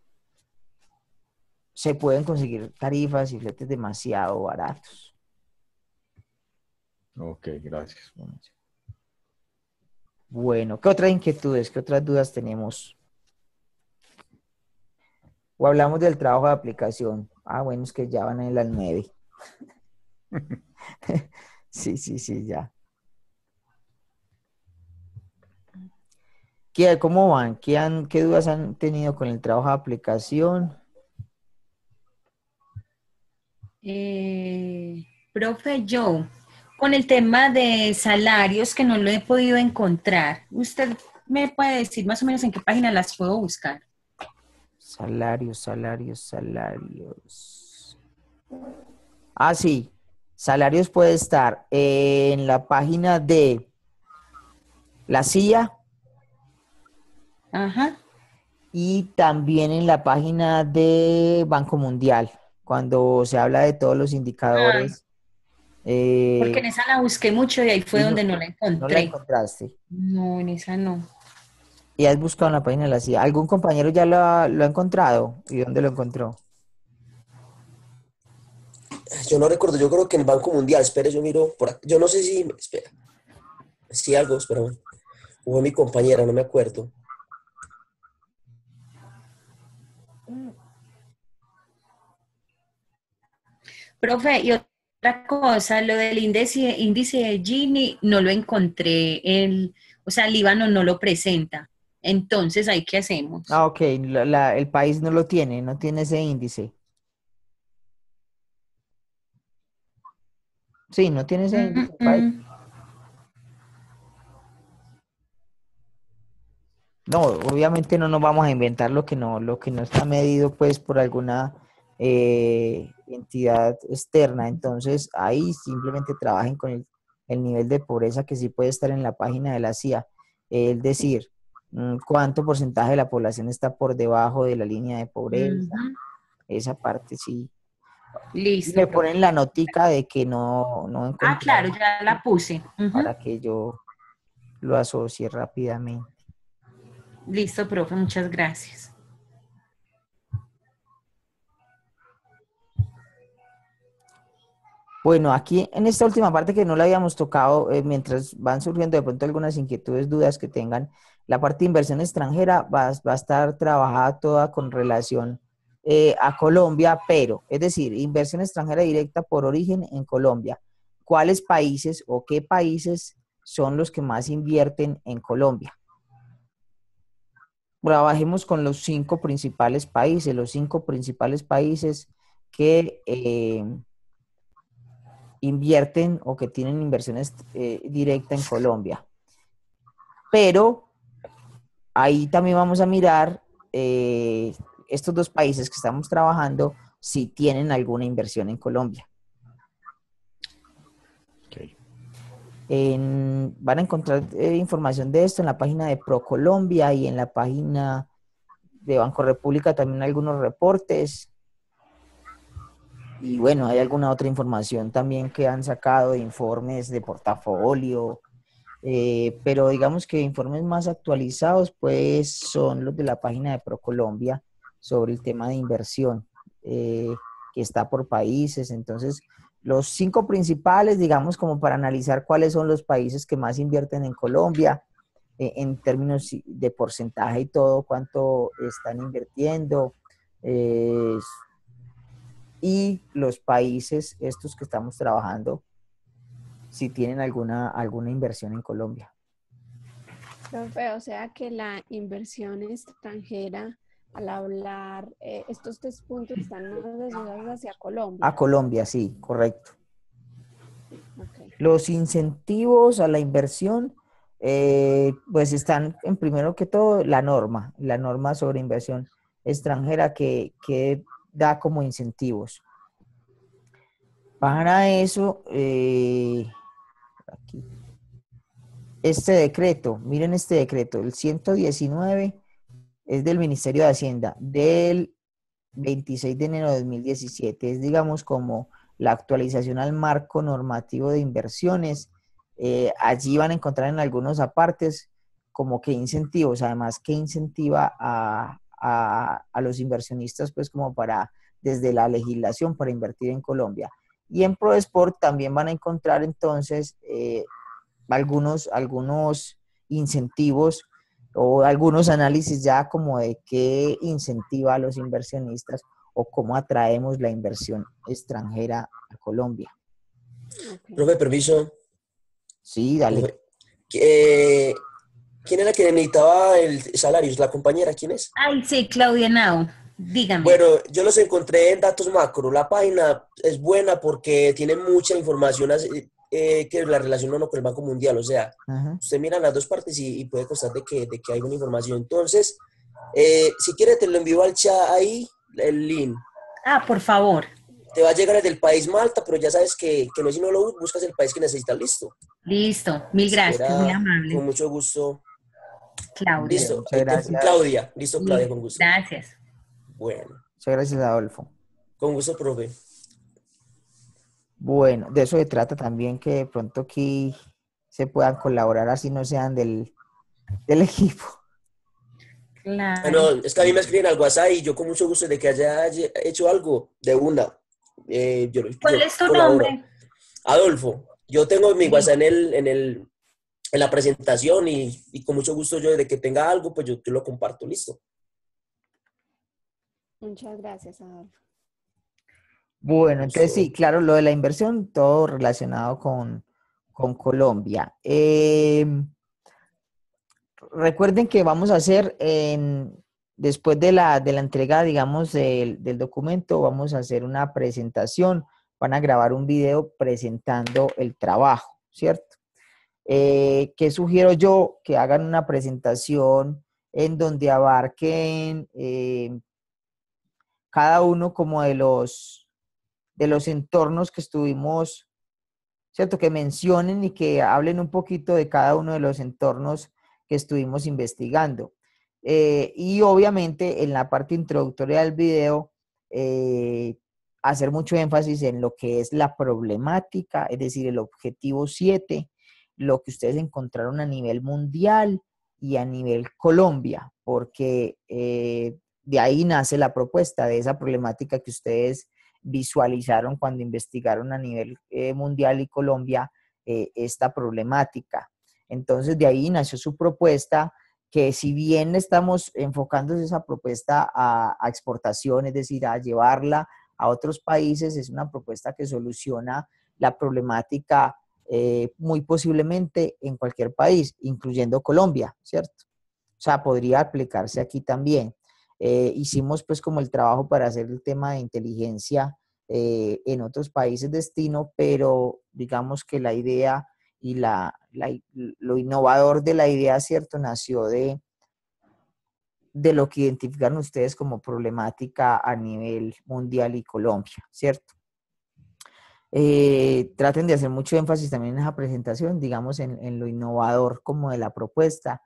se pueden conseguir tarifas y fletes demasiado baratos. Ok, gracias. Bueno, ¿qué otras inquietudes, qué otras dudas tenemos? O hablamos del trabajo de aplicación. Ah, bueno, es que ya van en las 9. Sí, ya. ¿Cómo van? ¿Qué dudas han tenido con el trabajo de aplicación? Profe, yo, con el tema de salarios que no lo he podido encontrar, ¿usted me puede decir más o menos en qué página las puedo buscar? Salarios. Ah, sí. Salarios puede estar en la página de la CIA Ajá. y también en la página de Banco Mundial, cuando se habla de todos los Ah, indicadores. porque en esa la busqué mucho y ahí fue Y donde no la no la encontré. encontraste. No, en esa no. Y has buscado en la página de la CIA. ¿Algún compañero ya lo ha encontrado? ¿Y dónde lo encontró? Yo no recuerdo, yo creo que en Banco Mundial, espere, yo miro por aquí. Yo no sé si, espera, si algo, espera, hubo mi compañera, no me acuerdo. Profe, y otra cosa, lo del índice de Gini no lo encontré, o sea, el Líbano no lo presenta. Entonces, ¿ahí qué hacemos? Ah, ok. El país no no tiene ese índice. Sí, no tiene ese índice el país. Mm. No, obviamente no nos vamos a inventar lo que no está medido pues por alguna entidad externa. Entonces ahí simplemente trabajen con el nivel de pobreza que sí puede estar en la página de la CIA. Es decir, cuánto porcentaje de la población está por debajo de la línea de pobreza. Ujú. Esa parte sí. Y Listo, me profe. ponen la notica de que no Ah, claro, encontraron ya la puse. Ujú. para que yo lo asocie rápidamente. Listo, profe, muchas gracias. Bueno, aquí en esta última parte que no la habíamos tocado, mientras van surgiendo de pronto algunas inquietudes, dudas que tengan, la parte de inversión extranjera va a estar trabajada toda con relación a Colombia, pero, es decir, inversión extranjera directa por origen en Colombia. ¿Cuáles países o qué países son los que más invierten en Colombia? Trabajemos con los 5 principales países que invierten o que tienen inversiones directa en Colombia. Pero ahí también vamos a mirar estos 2 países que estamos trabajando si tienen alguna inversión en Colombia. Okay. Van a encontrar información de esto en la página de ProColombia y en la página de Banco República también algunos reportes. Y bueno, hay alguna otra información también que han sacado de informes de portafolio, pero digamos que informes más actualizados pues son los de la página de ProColombia sobre el tema de inversión que está por países. Entonces, los 5 principales, digamos, como para analizar cuáles son los países que más invierten en Colombia, en términos de porcentaje y todo, cuánto están invirtiendo. y los países estos que estamos trabajando, si tienen alguna inversión en Colombia. Profe, o sea que la inversión extranjera, al hablar, estos 3 puntos están más asociados hacia Colombia. A Colombia, sí, correcto. Ok. Los incentivos a la inversión, pues están en primero que todo la norma sobre inversión extranjera que da como incentivos. Para eso, aquí, este decreto, miren este decreto, el 119 es del Ministerio de Hacienda, del 26 de enero de 2017. Es, digamos, como la actualización al marco normativo de inversiones. Allí van a encontrar en algunos apartes como que incentivos, además que incentiva a los inversionistas, pues como para, desde la legislación, para invertir en Colombia. Y en ProExport también van a encontrar entonces algunos incentivos o algunos análisis ya como de qué incentiva a los inversionistas o cómo atraemos la inversión extranjera a Colombia. Ok. Profe, permiso. Sí, dale. Profe. ¿Quién era que necesitaba el salario? ¿La compañera? ¿Quién es? Ay, sí, Claudia Nao, dígame. Bueno, yo los encontré en Datos Macro. La página es buena porque tiene mucha información que la relaciona uno con el Banco Mundial. O sea, Ajá. usted mira las dos partes y puede constar de que hay buena información. Entonces, si quiere te lo envío al chat ahí, el link. Ah, por favor. Te va a llegar desde el país Malta, pero ya sabes que no es si no lo buscas el país que necesitas. Listo. Listo, mil gracias, muy Será con amable. mucho gusto. Claudia. Listo. Muchas gracias. Claudia. Listo, Claudia, con Listo, gusto. gracias. Bueno, Muchas gracias, Adolfo. con gusto, profe. Bueno, de eso se trata también, que de pronto aquí se puedan colaborar, así no sean del equipo. Claro. Bueno, es que a mí me escriben al WhatsApp y yo con mucho gusto de que haya hecho algo de una. ¿Cuál Yo es tu colaboro. nombre? Adolfo, yo tengo mi Listo. WhatsApp en la presentación y con mucho gusto yo de que tenga algo, pues yo lo comparto, listo. Muchas gracias, Adolfo. Bueno, entonces Listo. sí, claro, lo de la inversión, todo relacionado con Colombia. Recuerden que vamos a hacer, después de la entrega, digamos, del documento, vamos a hacer una presentación, van a grabar un video presentando el trabajo, ¿cierto? ¿Qué sugiero yo? Que hagan una presentación en donde abarquen cada uno como de los entornos que estuvimos, ¿cierto? Que mencionen y que hablen un poquito de cada uno de los entornos que estuvimos investigando. Y obviamente en la parte introductoria del video, hacer mucho énfasis en lo que es la problemática, es decir, el objetivo 7, lo que ustedes encontraron a nivel mundial y a nivel Colombia, porque de ahí nace la propuesta de esa problemática que ustedes visualizaron cuando investigaron a nivel mundial y Colombia esta problemática. Entonces, de ahí nació su propuesta, que si bien estamos enfocando esa propuesta a exportación, es decir, a llevarla a otros países, es una propuesta que soluciona la problemática muy posiblemente en cualquier país, incluyendo Colombia, ¿cierto? O sea, podría aplicarse aquí también. Hicimos pues como el trabajo para hacer el tema de inteligencia en otros países destino, pero digamos que la idea y lo innovador de la idea, ¿cierto? Nació de lo que identificaron ustedes como problemática a nivel mundial y Colombia, ¿cierto? Traten de hacer mucho énfasis también en esa presentación, digamos, en lo innovador como de la propuesta,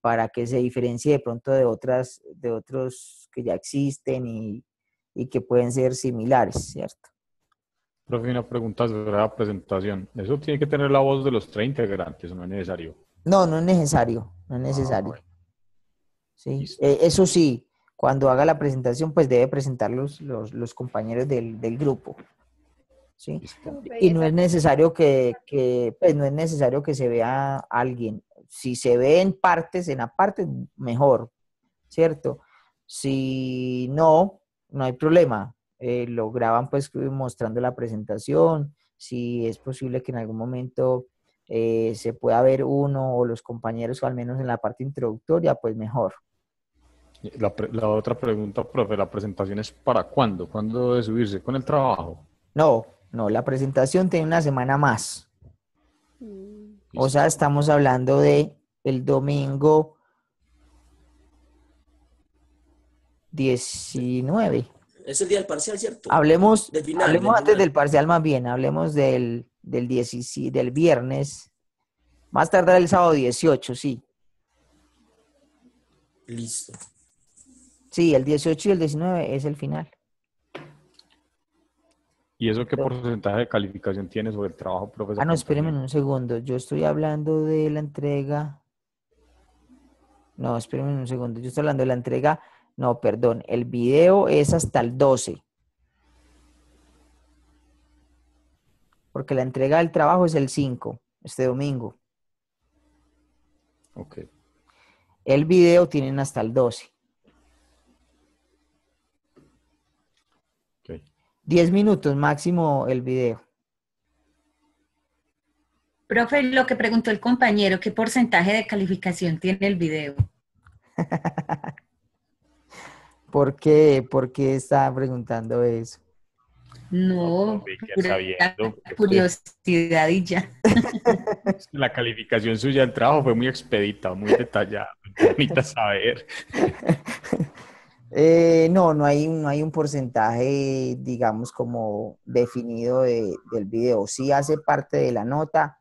para que se diferencie de pronto de otros que ya existen y que pueden ser similares, ¿cierto? Profe, una pregunta sobre la presentación. ¿Eso tiene que tener la voz de los 3 integrantes o no es necesario? No, no es necesario, no es necesario. Bueno, ¿Sí? listo. Eso sí, cuando haga la presentación, pues debe presentar los compañeros del grupo. ¿Sí? Listo. Y no es necesario pues no es necesario que se vea alguien. Si se ve en apartes, mejor, ¿cierto? Si no, no hay problema. lo graban pues mostrando la presentación, si es posible que en algún momento se pueda ver uno o los compañeros, o al menos en la parte introductoria, pues mejor. La otra pregunta, profe, ¿la presentación es para cuándo? ¿Cuándo debe subirse con el trabajo? No, la presentación tiene una semana más. O sea, estamos hablando de el domingo 19. Es el día del parcial, ¿cierto? Hablemos Del final, hablemos del antes final. del parcial más bien, hablemos del viernes, más tardar el sábado 18, sí. Listo. Sí, el 18 y el 19 es el final. ¿Y eso qué porcentaje de calificación tiene sobre el trabajo, profesor? No, espérenme un segundo, yo estoy hablando de la entrega. No, espérenme un segundo, yo estoy hablando de la entrega. No, perdón, el video es hasta el 12. Porque la entrega del trabajo es el 5, este domingo. Ok. El video tienen hasta el 12. Ok. 10 minutos máximo el video. Profe, lo que preguntó el compañero, ¿qué porcentaje de calificación tiene el video? ¿Por qué? ¿Por qué estaba preguntando eso? No, profe, ya pura sabiendo que curiosidad y ya. la calificación suya del trabajo fue muy expedita, muy detallada. Necesita saber. No hay un porcentaje, digamos, como definido del video. Sí hace parte de la nota,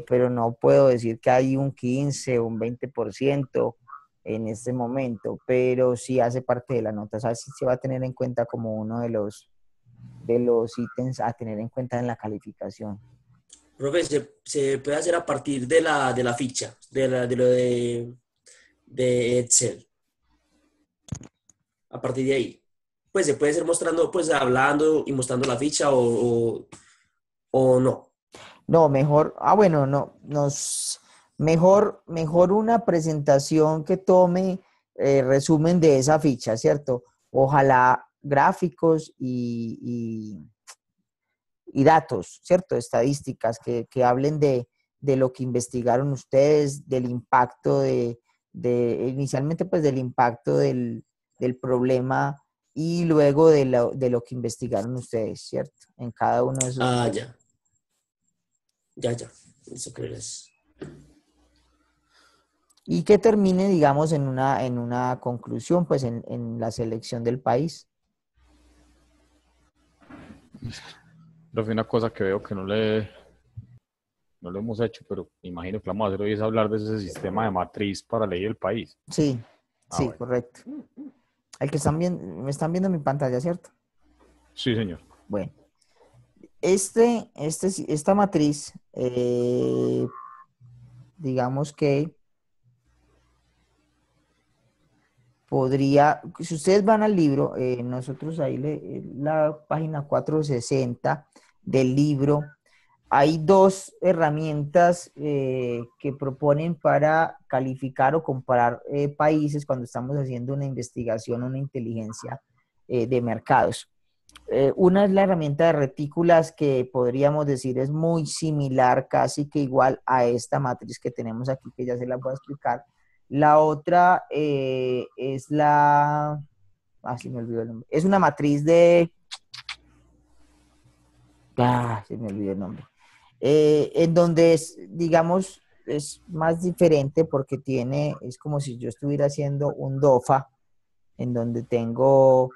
pero no puedo decir que hay un 15 o un 20% en este momento, pero sí hace parte de la nota. O sea, sí se va a tener en cuenta como uno de los ítems a tener en cuenta en la calificación. Profe, se puede hacer a partir de la ficha, de lo de Excel. A partir de ahí. Pues se puede ser mostrando, pues hablando y mostrando la ficha o no. No, mejor, bueno, no, mejor una presentación que tome resumen de esa ficha, ¿cierto? Ojalá gráficos y datos, ¿cierto? Estadísticas que hablen de lo que investigaron ustedes, del impacto inicialmente pues del impacto del problema y luego de lo que investigaron ustedes, ¿cierto? En cada uno de esos. Ya. Ya. Eso creo que es. Y que termine, digamos, en una conclusión, pues en la selección del país. Pero fue una cosa que veo que no lo hemos hecho, pero me imagino que lo vamos a hacer hoy es hablar de ese sistema de matriz para ley del país. Sí, sí, bueno. correcto. El que me están viendo en mi pantalla, ¿cierto? Sí, señor. Bueno, esta matriz, digamos que podría, si ustedes van al libro, nosotros ahí la página 460 del libro, hay dos herramientas que proponen para calificar o comparar países cuando estamos haciendo una investigación, una inteligencia de mercados. Una es la herramienta de retículas que podríamos decir es muy similar, casi que igual a esta matriz que tenemos aquí, que ya se la voy a explicar. La otra es se me olvidó el nombre. Es una matriz se me olvidó el nombre. En donde digamos, es más diferente porque es como si yo estuviera haciendo un DOFA, en donde tengo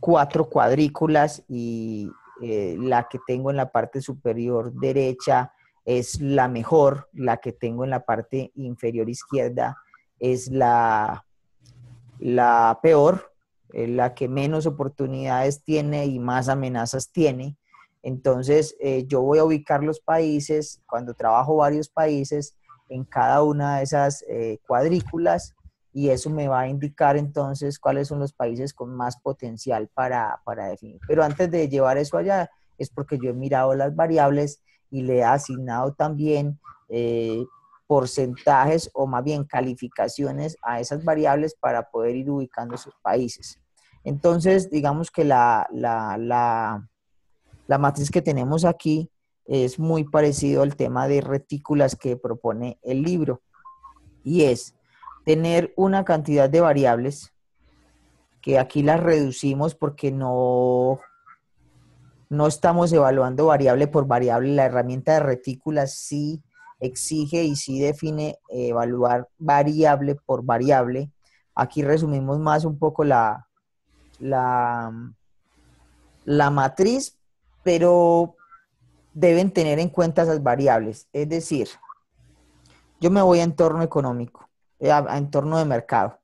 4 cuadrículas y la que tengo en la parte superior derecha es la mejor, la que tengo en la parte inferior izquierda es la peor, la que menos oportunidades tiene y más amenazas tiene. Entonces, yo voy a ubicar los países, cuando trabajo varios países, en cada una de esas cuadrículas, y eso me va a indicar entonces cuáles son los países con más potencial para definir. Pero antes de llevar eso allá, es porque yo he mirado las variables y le he asignado también porcentajes o más bien calificaciones a esas variables para poder ir ubicando esos países. Entonces, digamos que la matriz que tenemos aquí es muy parecido al tema de retículas que propone el libro, y es tener una cantidad de variables que aquí las reducimos porque no estamos evaluando variable por variable. La herramienta de retículas sí exige y sí define evaluar variable por variable. Aquí resumimos más un poco la matriz, pero deben tener en cuenta esas variables. Es decir, yo me voy a entorno económico, a entorno de mercado.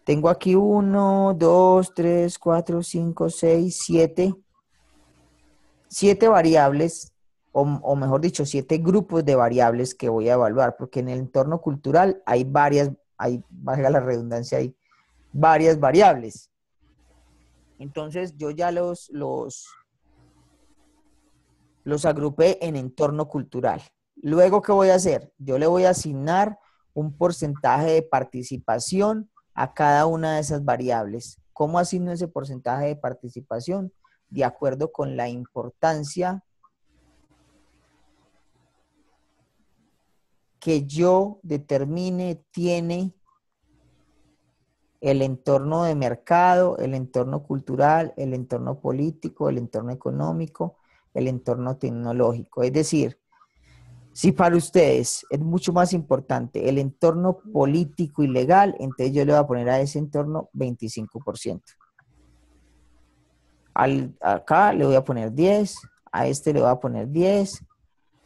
Tengo aquí 1, 2, 3, 4, 5, 6, 7 variables, o mejor dicho, 7 grupos de variables que voy a evaluar, porque en el entorno cultural hay valga la redundancia, hay varias variables. Entonces yo ya los agrupé en entorno cultural. Luego, ¿qué voy a hacer? Yo le voy a asignar un porcentaje de participación a cada una de esas variables. ¿Cómo asigno ese porcentaje de participación? De acuerdo con la importancia que yo determine tiene el entorno de mercado, el entorno cultural, el entorno político, el entorno económico, el entorno tecnológico. Es decir, si para ustedes es mucho más importante el entorno político y legal, entonces yo le voy a poner a ese entorno 25%. Acá le voy a poner 10, a este le voy a poner 10,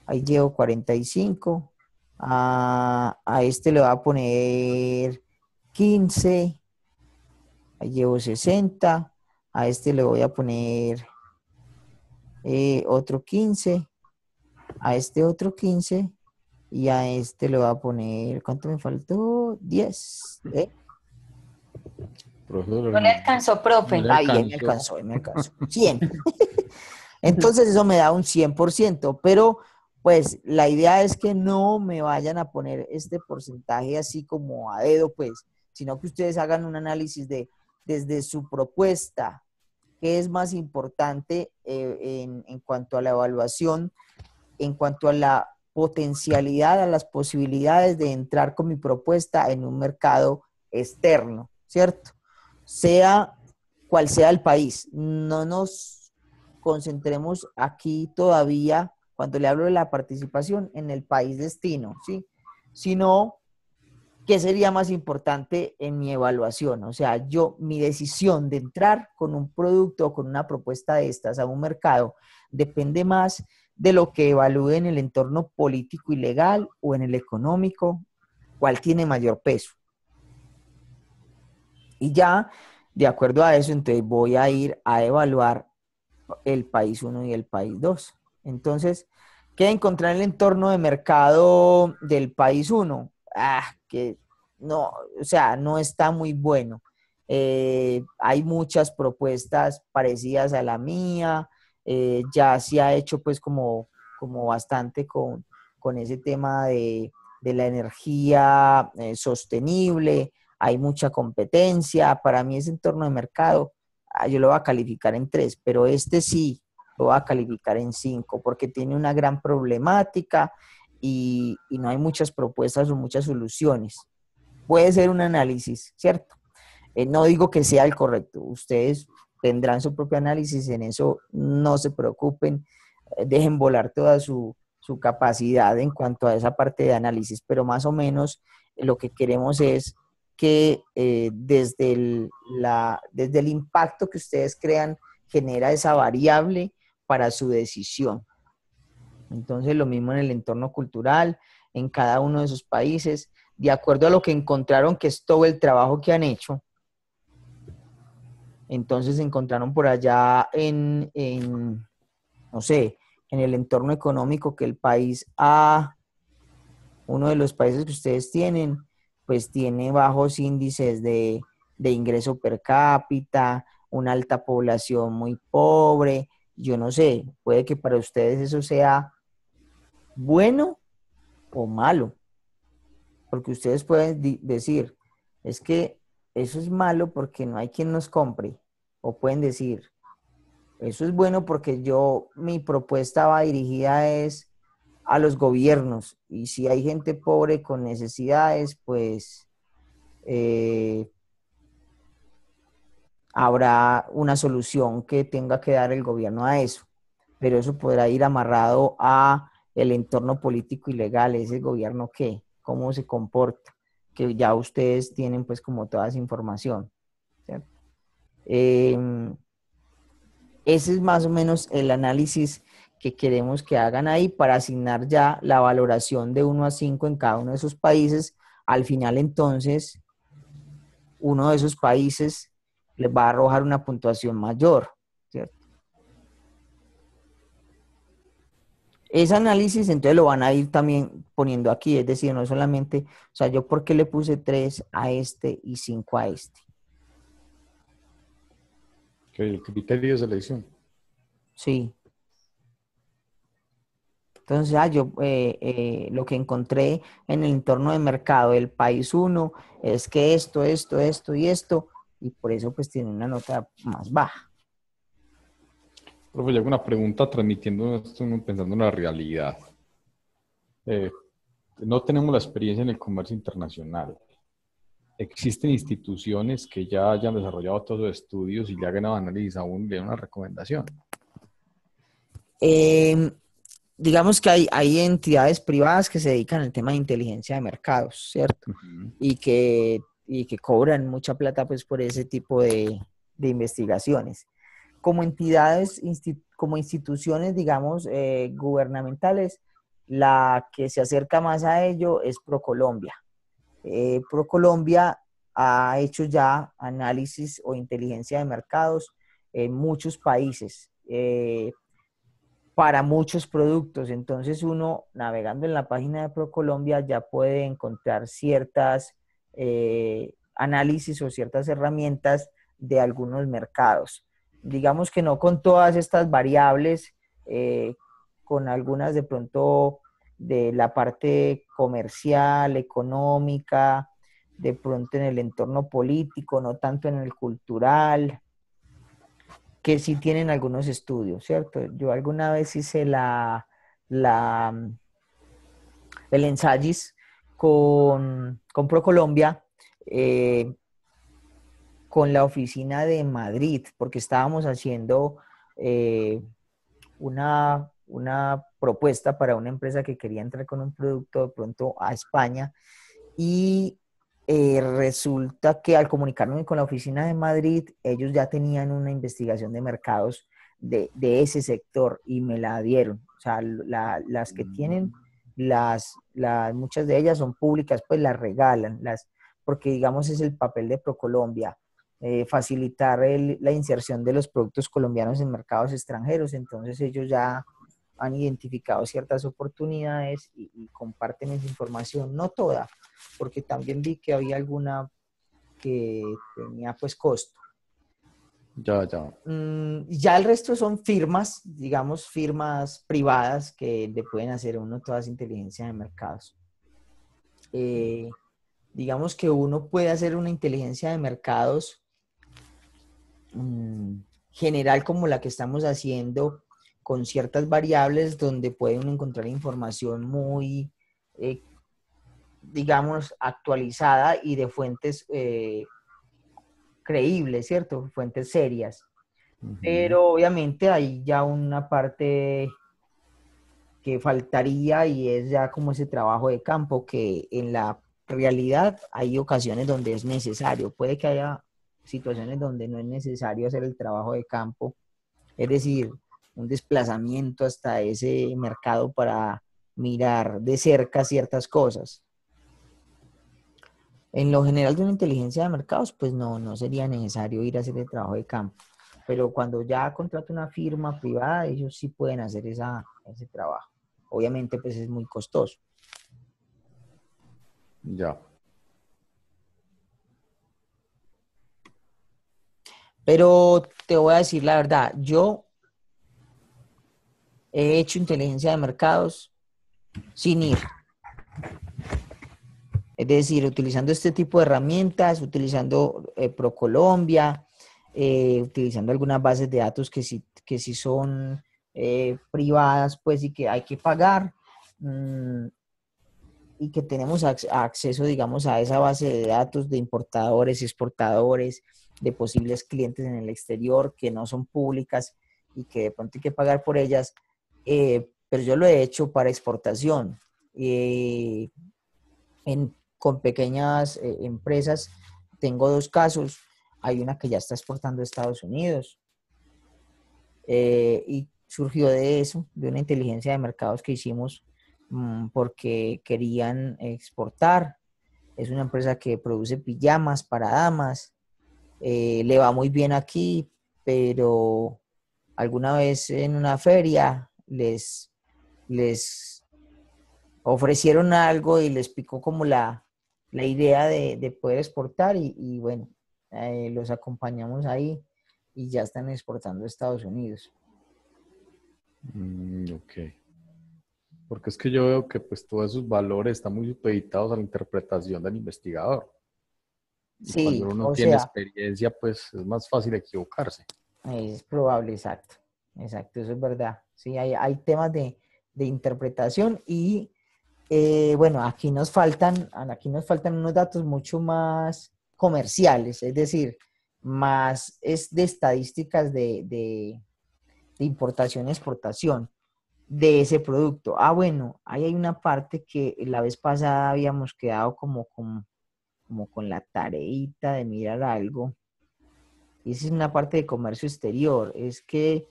ahí llevo 45, a este le voy a poner 15, ahí llevo 60, a este le voy a poner otro 15, a este otro 15, y a este le voy a poner, ¿cuánto me faltó? 10. Profesor, No le alcanzó, profe. no le Ahí alcanzó. me alcanzó. 100. Entonces eso me da un 100%, pero pues la idea es que no me vayan a poner este porcentaje así como a dedo, pues, sino que ustedes hagan un análisis desde su propuesta, qué es más importante en cuanto a la evaluación, en cuanto a la potencialidad, a las posibilidades de entrar con mi propuesta en un mercado externo, ¿cierto? Sea cual sea el país. No nos concentremos aquí todavía, cuando le hablo de la participación, en el país destino, ¿sí? Sino, ¿qué sería más importante en mi evaluación? O sea, mi decisión de entrar con un producto o con una propuesta de estas a un mercado depende más de lo que evalúe en el entorno político y legal o en el económico, cuál tiene mayor peso. Y ya, de acuerdo a eso, entonces voy a ir a evaluar el país 1 y el país 2. Entonces, ¿qué encontrar en el entorno de mercado del país 1? Que no, o sea, no está muy bueno. Hay muchas propuestas parecidas a la mía. Ya se ha hecho pues como bastante con ese tema de la energía sostenible. Hay mucha competencia. Para mí ese entorno de mercado, yo lo voy a calificar en 3, pero este sí lo voy a calificar en 5 porque tiene una gran problemática y no hay muchas propuestas o muchas soluciones. Puede ser un análisis, ¿cierto? No digo que sea el correcto. Ustedes tendrán su propio análisis, en eso no se preocupen, dejen volar toda su capacidad en cuanto a esa parte de análisis, pero más o menos lo que queremos es que desde el impacto que ustedes crean genera esa variable para su decisión. Entonces, lo mismo en el entorno cultural, en cada uno de esos países, de acuerdo a lo que encontraron que es todo el trabajo que han hecho. Entonces, encontraron por allá no sé, en el entorno económico que el país A, uno de los países que ustedes tienen, pues tiene bajos índices de ingreso per cápita, una alta población muy pobre. Yo no sé, puede que para ustedes eso sea bueno o malo, porque ustedes pueden decir, es que eso es malo porque no hay quien nos compre. O pueden decir, eso es bueno porque mi propuesta va dirigida es a los gobiernos. Y si hay gente pobre con necesidades, pues habrá una solución que tenga que dar el gobierno a eso. Pero eso podrá ir amarrado a el entorno político y legal, ese gobierno qué, cómo se comporta, que ya ustedes tienen pues como toda esa información, ¿cierto? Ese es más o menos el análisis que queremos que hagan ahí para asignar ya la valoración de 1 a 5 en cada uno de esos países. Al final entonces, uno de esos países les va a arrojar una puntuación mayor, ¿cierto? Ese análisis entonces lo van a ir también poniendo aquí, es decir, no solamente, o sea, yo por qué le puse 3 a este y 5 a este. Ok, el criterio de selección. Sí. Entonces, yo lo que encontré en el entorno de mercado del país 1 es que esto y esto, y por eso pues tiene una nota más baja. Profe, yo hago una pregunta transmitiendo esto, pensando en la realidad. No tenemos la experiencia en el comercio internacional. ¿Existen instituciones que ya hayan desarrollado todos los estudios y le hagan análisis aún, le den una recomendación? Digamos que hay entidades privadas que se dedican al tema de inteligencia de mercados, ¿cierto? Y que cobran mucha plata pues por ese tipo de investigaciones. Como entidades, como instituciones, digamos, gubernamentales, la que se acerca más a ello es ProColombia. ProColombia ha hecho ya análisis o inteligencia de mercados en muchos países, para muchos productos. Entonces uno, navegando en la página de ProColombia, ya puede encontrar ciertas análisis o ciertas herramientas de algunos mercados. Digamos que no con todas estas variables, con algunas de pronto de la parte comercial, económica, de pronto en el entorno político, no tanto en el cultural, que sí tienen algunos estudios, ¿cierto? Yo alguna vez hice el ensayis con ProColombia, con la oficina de Madrid, porque estábamos haciendo una propuesta para una empresa que quería entrar con un producto de pronto a España, y resulta que al comunicarme con la oficina de Madrid, ellos ya tenían una investigación de mercados de ese sector y me la dieron. O sea, las que tienen, muchas de ellas son públicas, pues las regalan, porque digamos es el papel de ProColombia, facilitar la inserción de los productos colombianos en mercados extranjeros. Entonces ellos ya han identificado ciertas oportunidades y comparten esa información, no toda, porque también vi que había alguna que tenía pues costo. Ya. Ya el resto son firmas, digamos, firmas privadas que le pueden hacer a uno toda esa inteligencia de mercados. Digamos que uno puede hacer una inteligencia de mercados general como la que estamos haciendo, con ciertas variables donde puede uno encontrar información muy, digamos, actualizada y de fuentes creíbles, ¿cierto? Fuentes serias. Pero obviamente hay ya una parte que faltaría y es ya como ese trabajo de campo que en la realidad hay ocasiones donde es necesario. Puede que haya situaciones donde no es necesario hacer el trabajo de campo, es decir, un desplazamiento hasta ese mercado para mirar de cerca ciertas cosas. En lo general de una inteligencia de mercados, pues no sería necesario ir a hacer el trabajo de campo. Pero cuando ya contrata una firma privada, ellos sí pueden hacer ese trabajo. Obviamente, pues es muy costoso. Ya. Pero te voy a decir la verdad, yo he hecho inteligencia de mercados sin ir. Es decir, utilizando este tipo de herramientas, utilizando ProColombia, utilizando algunas bases de datos que sí son privadas, pues, y que hay que pagar, y que tenemos acceso, digamos, a esa base de datos de importadores, exportadores, de posibles clientes en el exterior que no son públicas y que de pronto hay que pagar por ellas, pero yo lo he hecho para exportación. Con pequeñas empresas, tengo dos casos. Hay una que ya está exportando a Estados Unidos, y surgió de eso, de una inteligencia de mercados que hicimos, porque querían exportar. Es una empresa que produce pijamas para damas, le va muy bien aquí, pero alguna vez en una feria les ofrecieron algo y les picó como la idea de poder exportar y bueno, los acompañamos ahí y ya están exportando a Estados Unidos. Ok. Porque es que yo veo que pues todos esos valores están muy supeditados a la interpretación del investigador. Y Sí, cuando uno o tiene sea, experiencia, pues es más fácil equivocarse. es probable, exacto, exacto, eso es verdad. Sí, hay temas de interpretación y bueno, aquí nos faltan unos datos mucho más comerciales, es decir, más es de estadísticas de importación y exportación de ese producto. Ah, bueno, ahí hay una parte que la vez pasada habíamos quedado como con la tareita de mirar algo. Y esa es una parte de comercio exterior. Es que,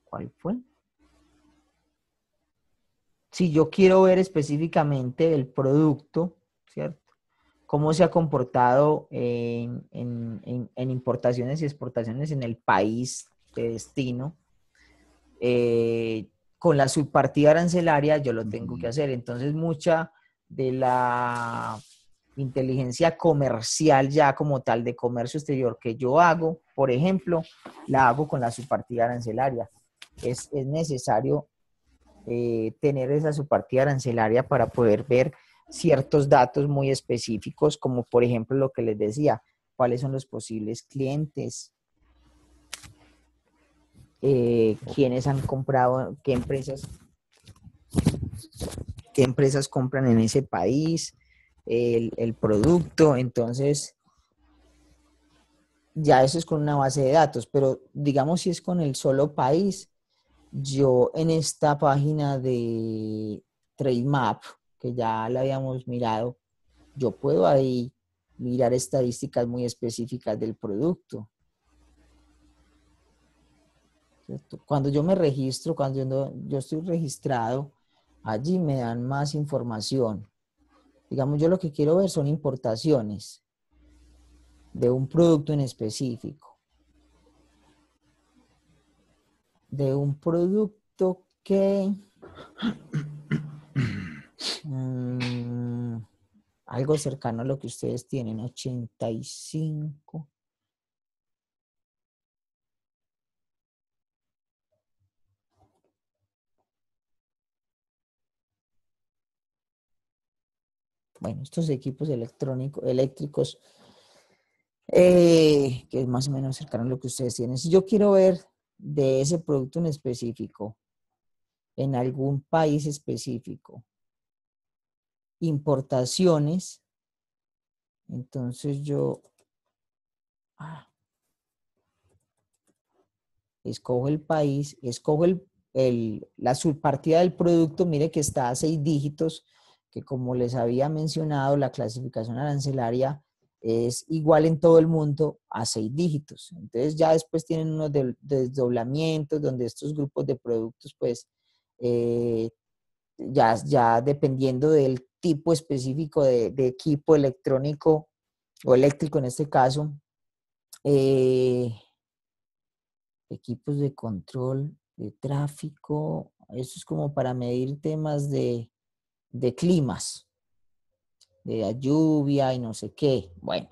¿cuál fue? Si yo quiero ver específicamente el producto, ¿cierto? Cómo se ha comportado en importaciones y exportaciones en el país de destino, con la subpartida arancelaria yo lo tengo que hacer. Entonces, mucha de la inteligencia comercial ya como tal de comercio exterior que yo hago, por ejemplo, la hago con la subpartida arancelaria. Es necesario tener esa subpartida arancelaria para poder ver ciertos datos muy específicos, como por ejemplo lo que les decía, cuáles son los posibles clientes, quiénes han comprado, qué empresas compran en ese país, el producto. Entonces, ya eso es con una base de datos, pero digamos si es con el solo país, yo en esta página de Trademap, que ya la habíamos mirado, yo puedo ahí mirar estadísticas muy específicas del producto, ¿cierto? Cuando yo me registro, cuando yo estoy registrado, allí me dan más información. Digamos, yo lo que quiero ver son importaciones de un producto en específico, de un producto que algo cercano a lo que ustedes tienen, 85. Bueno, estos equipos eléctricos, que es más o menos cercano a lo que ustedes tienen. Si yo quiero ver de ese producto en específico, en algún país específico, importaciones, entonces yo escojo el país, escojo la subpartida del producto, mire que está a 6 dígitos, que como les había mencionado, la clasificación arancelaria es igual en todo el mundo a 6 dígitos. Entonces ya después tienen unos desdoblamientos donde estos grupos de productos, pues, ya dependiendo del tipo específico de equipo electrónico o eléctrico en este caso, eh, equipos de control de tráfico, eso es como para medir temas de climas, de la lluvia y no sé qué. Bueno,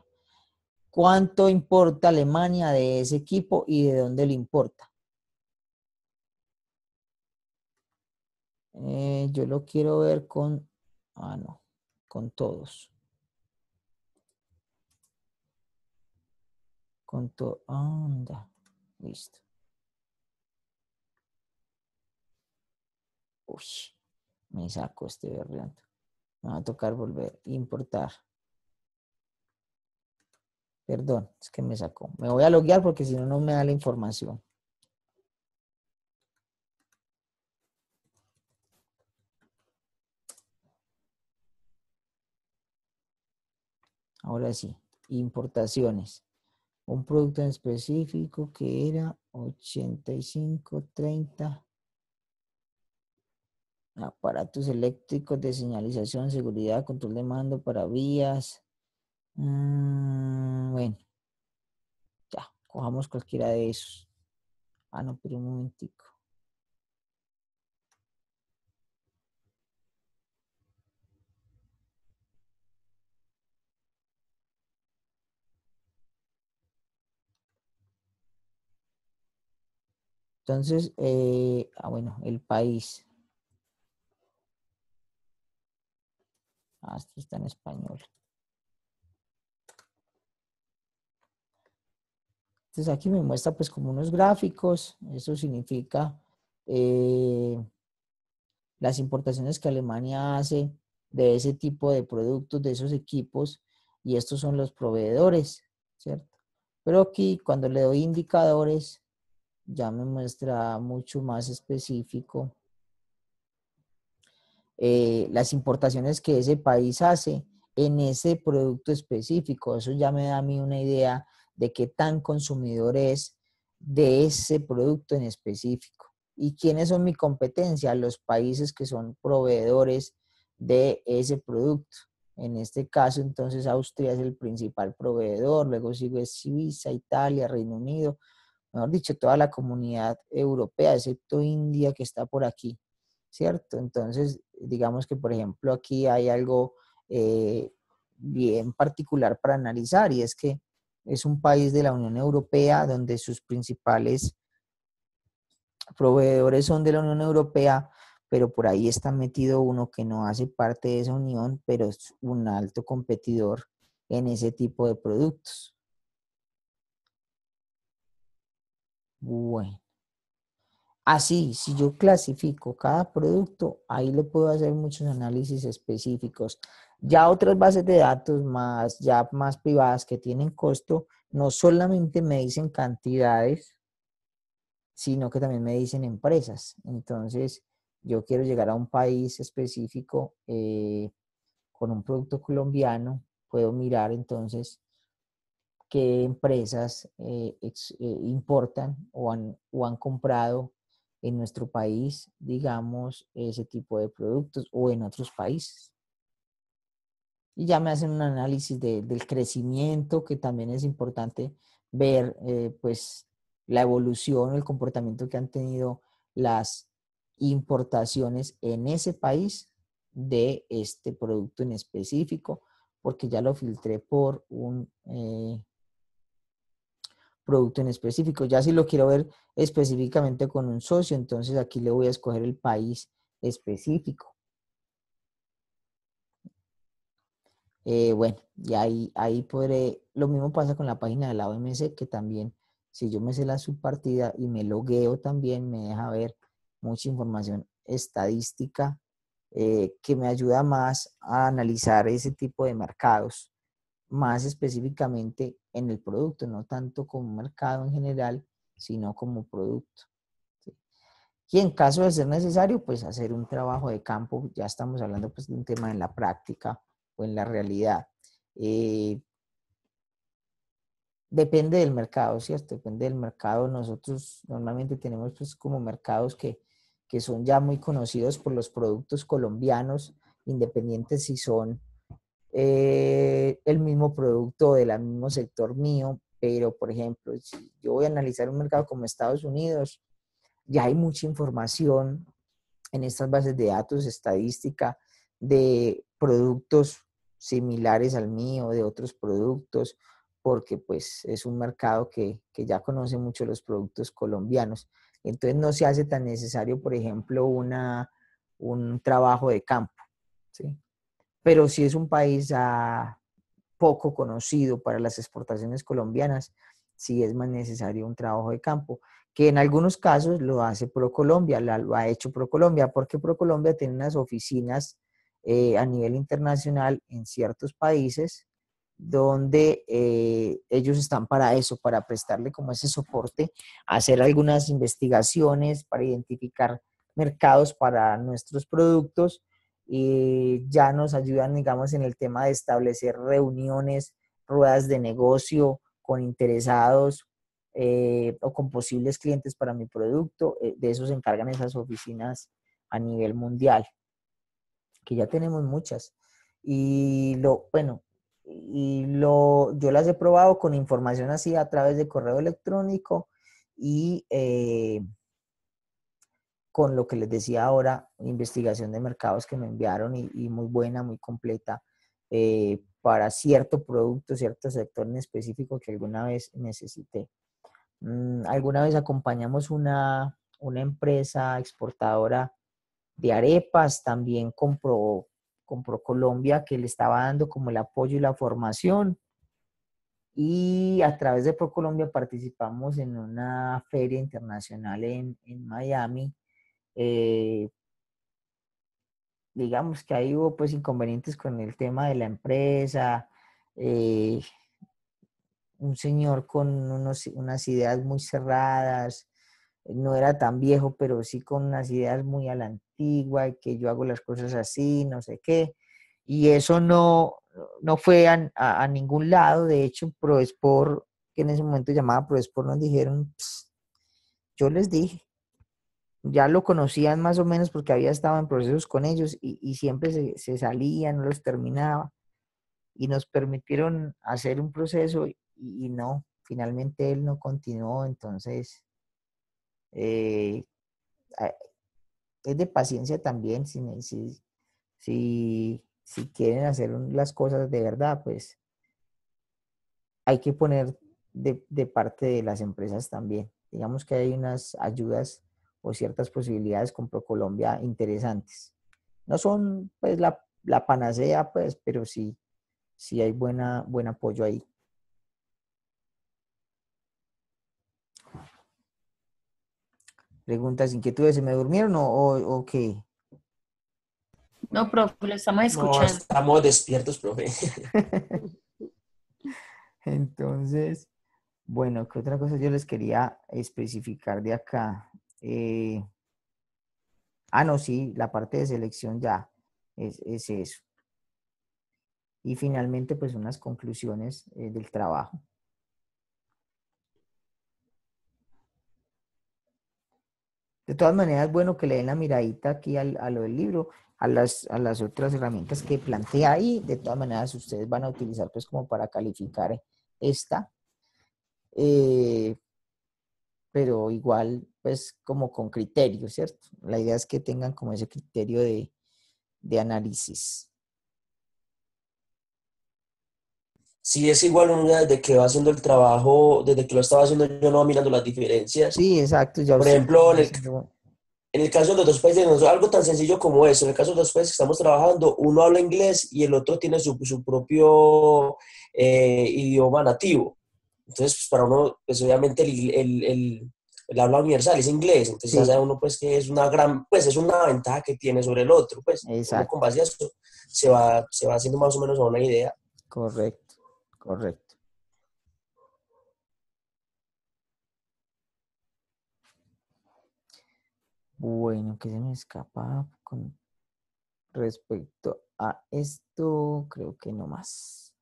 ¿cuánto importa Alemania de ese equipo y de dónde le importa? Yo lo quiero ver con, no, con todos. Con todo. Anda. Listo. Uy, me saco este berreando. Me va a tocar volver a importar. Perdón, es que me sacó. Me voy a loguear porque si no, no me da la información. Ahora sí, importaciones. Un producto en específico que era 8530. Aparatos eléctricos de señalización, seguridad, control de mando para vías. Bueno, ya, cojamos cualquiera de esos. Ah, no, pero un momentico. Entonces, bueno, el país. Esto está en español. Entonces aquí me muestra pues como unos gráficos. Eso significa las importaciones que Alemania hace de ese tipo de productos, de esos equipos. Y estos son los proveedores, ¿cierto? Pero aquí cuando le doy indicadores, ya me muestra mucho más específico las importaciones que ese país hace en ese producto específico. Eso ya me da a mí una idea de qué tan consumidor es de ese producto en específico. ¿Y quiénes son mi competencia? Los países que son proveedores de ese producto. En este caso, entonces, Austria es el principal proveedor, luego sigue Suiza, Italia, Reino Unido, mejor dicho, toda la comunidad europea, excepto India que está por aquí, ¿cierto? Entonces, digamos que, por ejemplo, aquí hay algo bien particular para analizar y es que es un país de la Unión Europea donde sus principales proveedores son de la Unión Europea, pero por ahí está metido uno que no hace parte de esa unión, pero es un alto competidor en ese tipo de productos. Bueno. Así, si yo clasifico cada producto, ahí le puedo hacer muchos análisis específicos. Ya otras bases de datos ya más privadas que tienen costo, no solamente me dicen cantidades, sino que también me dicen empresas. Entonces, yo quiero llegar a un país específico con un producto colombiano, puedo mirar entonces qué empresas importan o han comprado en nuestro país, digamos, ese tipo de productos o en otros países. Y ya me hacen un análisis del crecimiento, que también es importante ver, pues, la evolución, el comportamiento que han tenido las importaciones en ese país de este producto en específico, porque ya lo filtré por un producto en específico. Ya si lo quiero ver específicamente con un socio, entonces aquí le voy a escoger el país específico. Bueno, y ahí podré, lo mismo pasa con la página de la OMC, que también, si yo me sé la subpartida y me logueo también, me deja ver mucha información estadística que me ayuda más a analizar ese tipo de mercados, más específicamente en el producto, no tanto como mercado en general, sino como producto. ¿Sí? Y en caso de ser necesario, pues hacer un trabajo de campo, ya estamos hablando pues de un tema en la práctica o en la realidad. Depende del mercado, ¿cierto? Depende del mercado. Nosotros normalmente tenemos pues como mercados que son ya muy conocidos por los productos colombianos, independientes si son el mismo producto del mismo sector mío, pero por ejemplo, si yo voy a analizar un mercado como Estados Unidos, ya hay mucha información en estas bases de datos estadística de productos similares al mío, de otros productos, porque pues es un mercado que ya conoce mucho los productos colombianos. Entonces no se hace tan necesario, por ejemplo, un trabajo de campo, ¿sí? pero sí es un país poco conocido para las exportaciones colombianas, sí es más necesario un trabajo de campo, que en algunos casos lo hace ProColombia, lo ha hecho ProColombia, porque ProColombia tiene unas oficinas a nivel internacional en ciertos países donde ellos están para eso, para prestarle como ese soporte, hacer algunas investigaciones para identificar mercados para nuestros productos y ya nos ayudan, digamos, en el tema de establecer reuniones, ruedas de negocio con interesados o con posibles clientes para mi producto. De eso se encargan esas oficinas a nivel mundial, que ya tenemos muchas. Yo las he probado con información así a través de correo electrónico y con lo que les decía ahora, investigación de mercados que me enviaron y muy buena, muy completa para cierto producto, cierto sector en específico que alguna vez necesité. Alguna vez acompañamos una empresa exportadora de arepas, también compró Colombia, que le estaba dando como el apoyo y la formación. Y a través de ProColombia participamos en una feria internacional en Miami. Eh, digamos que ahí hubo pues inconvenientes con el tema de la empresa, eh, un señor con unas ideas muy cerradas, no era tan viejo, pero sí con unas ideas muy a la antigua, y que yo hago las cosas así, no sé qué, y eso no fue a ningún lado. De hecho, Prodesport, que en ese momento llamaba Prodesport, nos dijeron, yo les dije, ya lo conocían más o menos porque había estado en procesos con ellos y siempre se salían, no los terminaba y nos permitieron hacer un proceso y no, finalmente él no continuó, entonces eh, es de paciencia también, si quieren hacer las cosas de verdad, pues hay que poner de parte de las empresas también. Digamos que hay unas ayudas o ciertas posibilidades con ProColombia interesantes. No son pues la panacea, pues, pero sí hay buen apoyo ahí. Preguntas, inquietudes, ¿se me durmieron o qué? No, profe, lo estamos No, escuchando. estamos despiertos, profe. Entonces, bueno, ¿qué otra cosa yo les quería especificar de acá? No, sí, la parte de selección ya es eso. Y finalmente, pues unas conclusiones del trabajo. De todas maneras, bueno que le den la miradita aquí a lo del libro, a las otras herramientas que plantea ahí. De todas maneras, ustedes van a utilizar pues como para calificar esta. Pero igual, pues como con criterio, ¿cierto? La idea es que tengan como ese criterio de análisis. Sí, es igual uno desde que va haciendo el trabajo, desde que lo estaba haciendo yo no va mirando las diferencias. Sí, exacto, ya Por usted ejemplo, va haciendo. en el caso de los dos países, no es algo tan sencillo como eso. En el caso de los países que estamos trabajando, uno habla inglés y el otro tiene su propio idioma nativo. Entonces, pues para uno, pues obviamente el habla universal es inglés. Entonces ya Sí, sabe uno pues que es una gran, pues es una ventaja que tiene sobre el otro. Pues uno con exacto, base a eso se va haciendo más o menos a una idea. correcto, correcto. Bueno, que se me escapa con respecto a esto, creo que no más.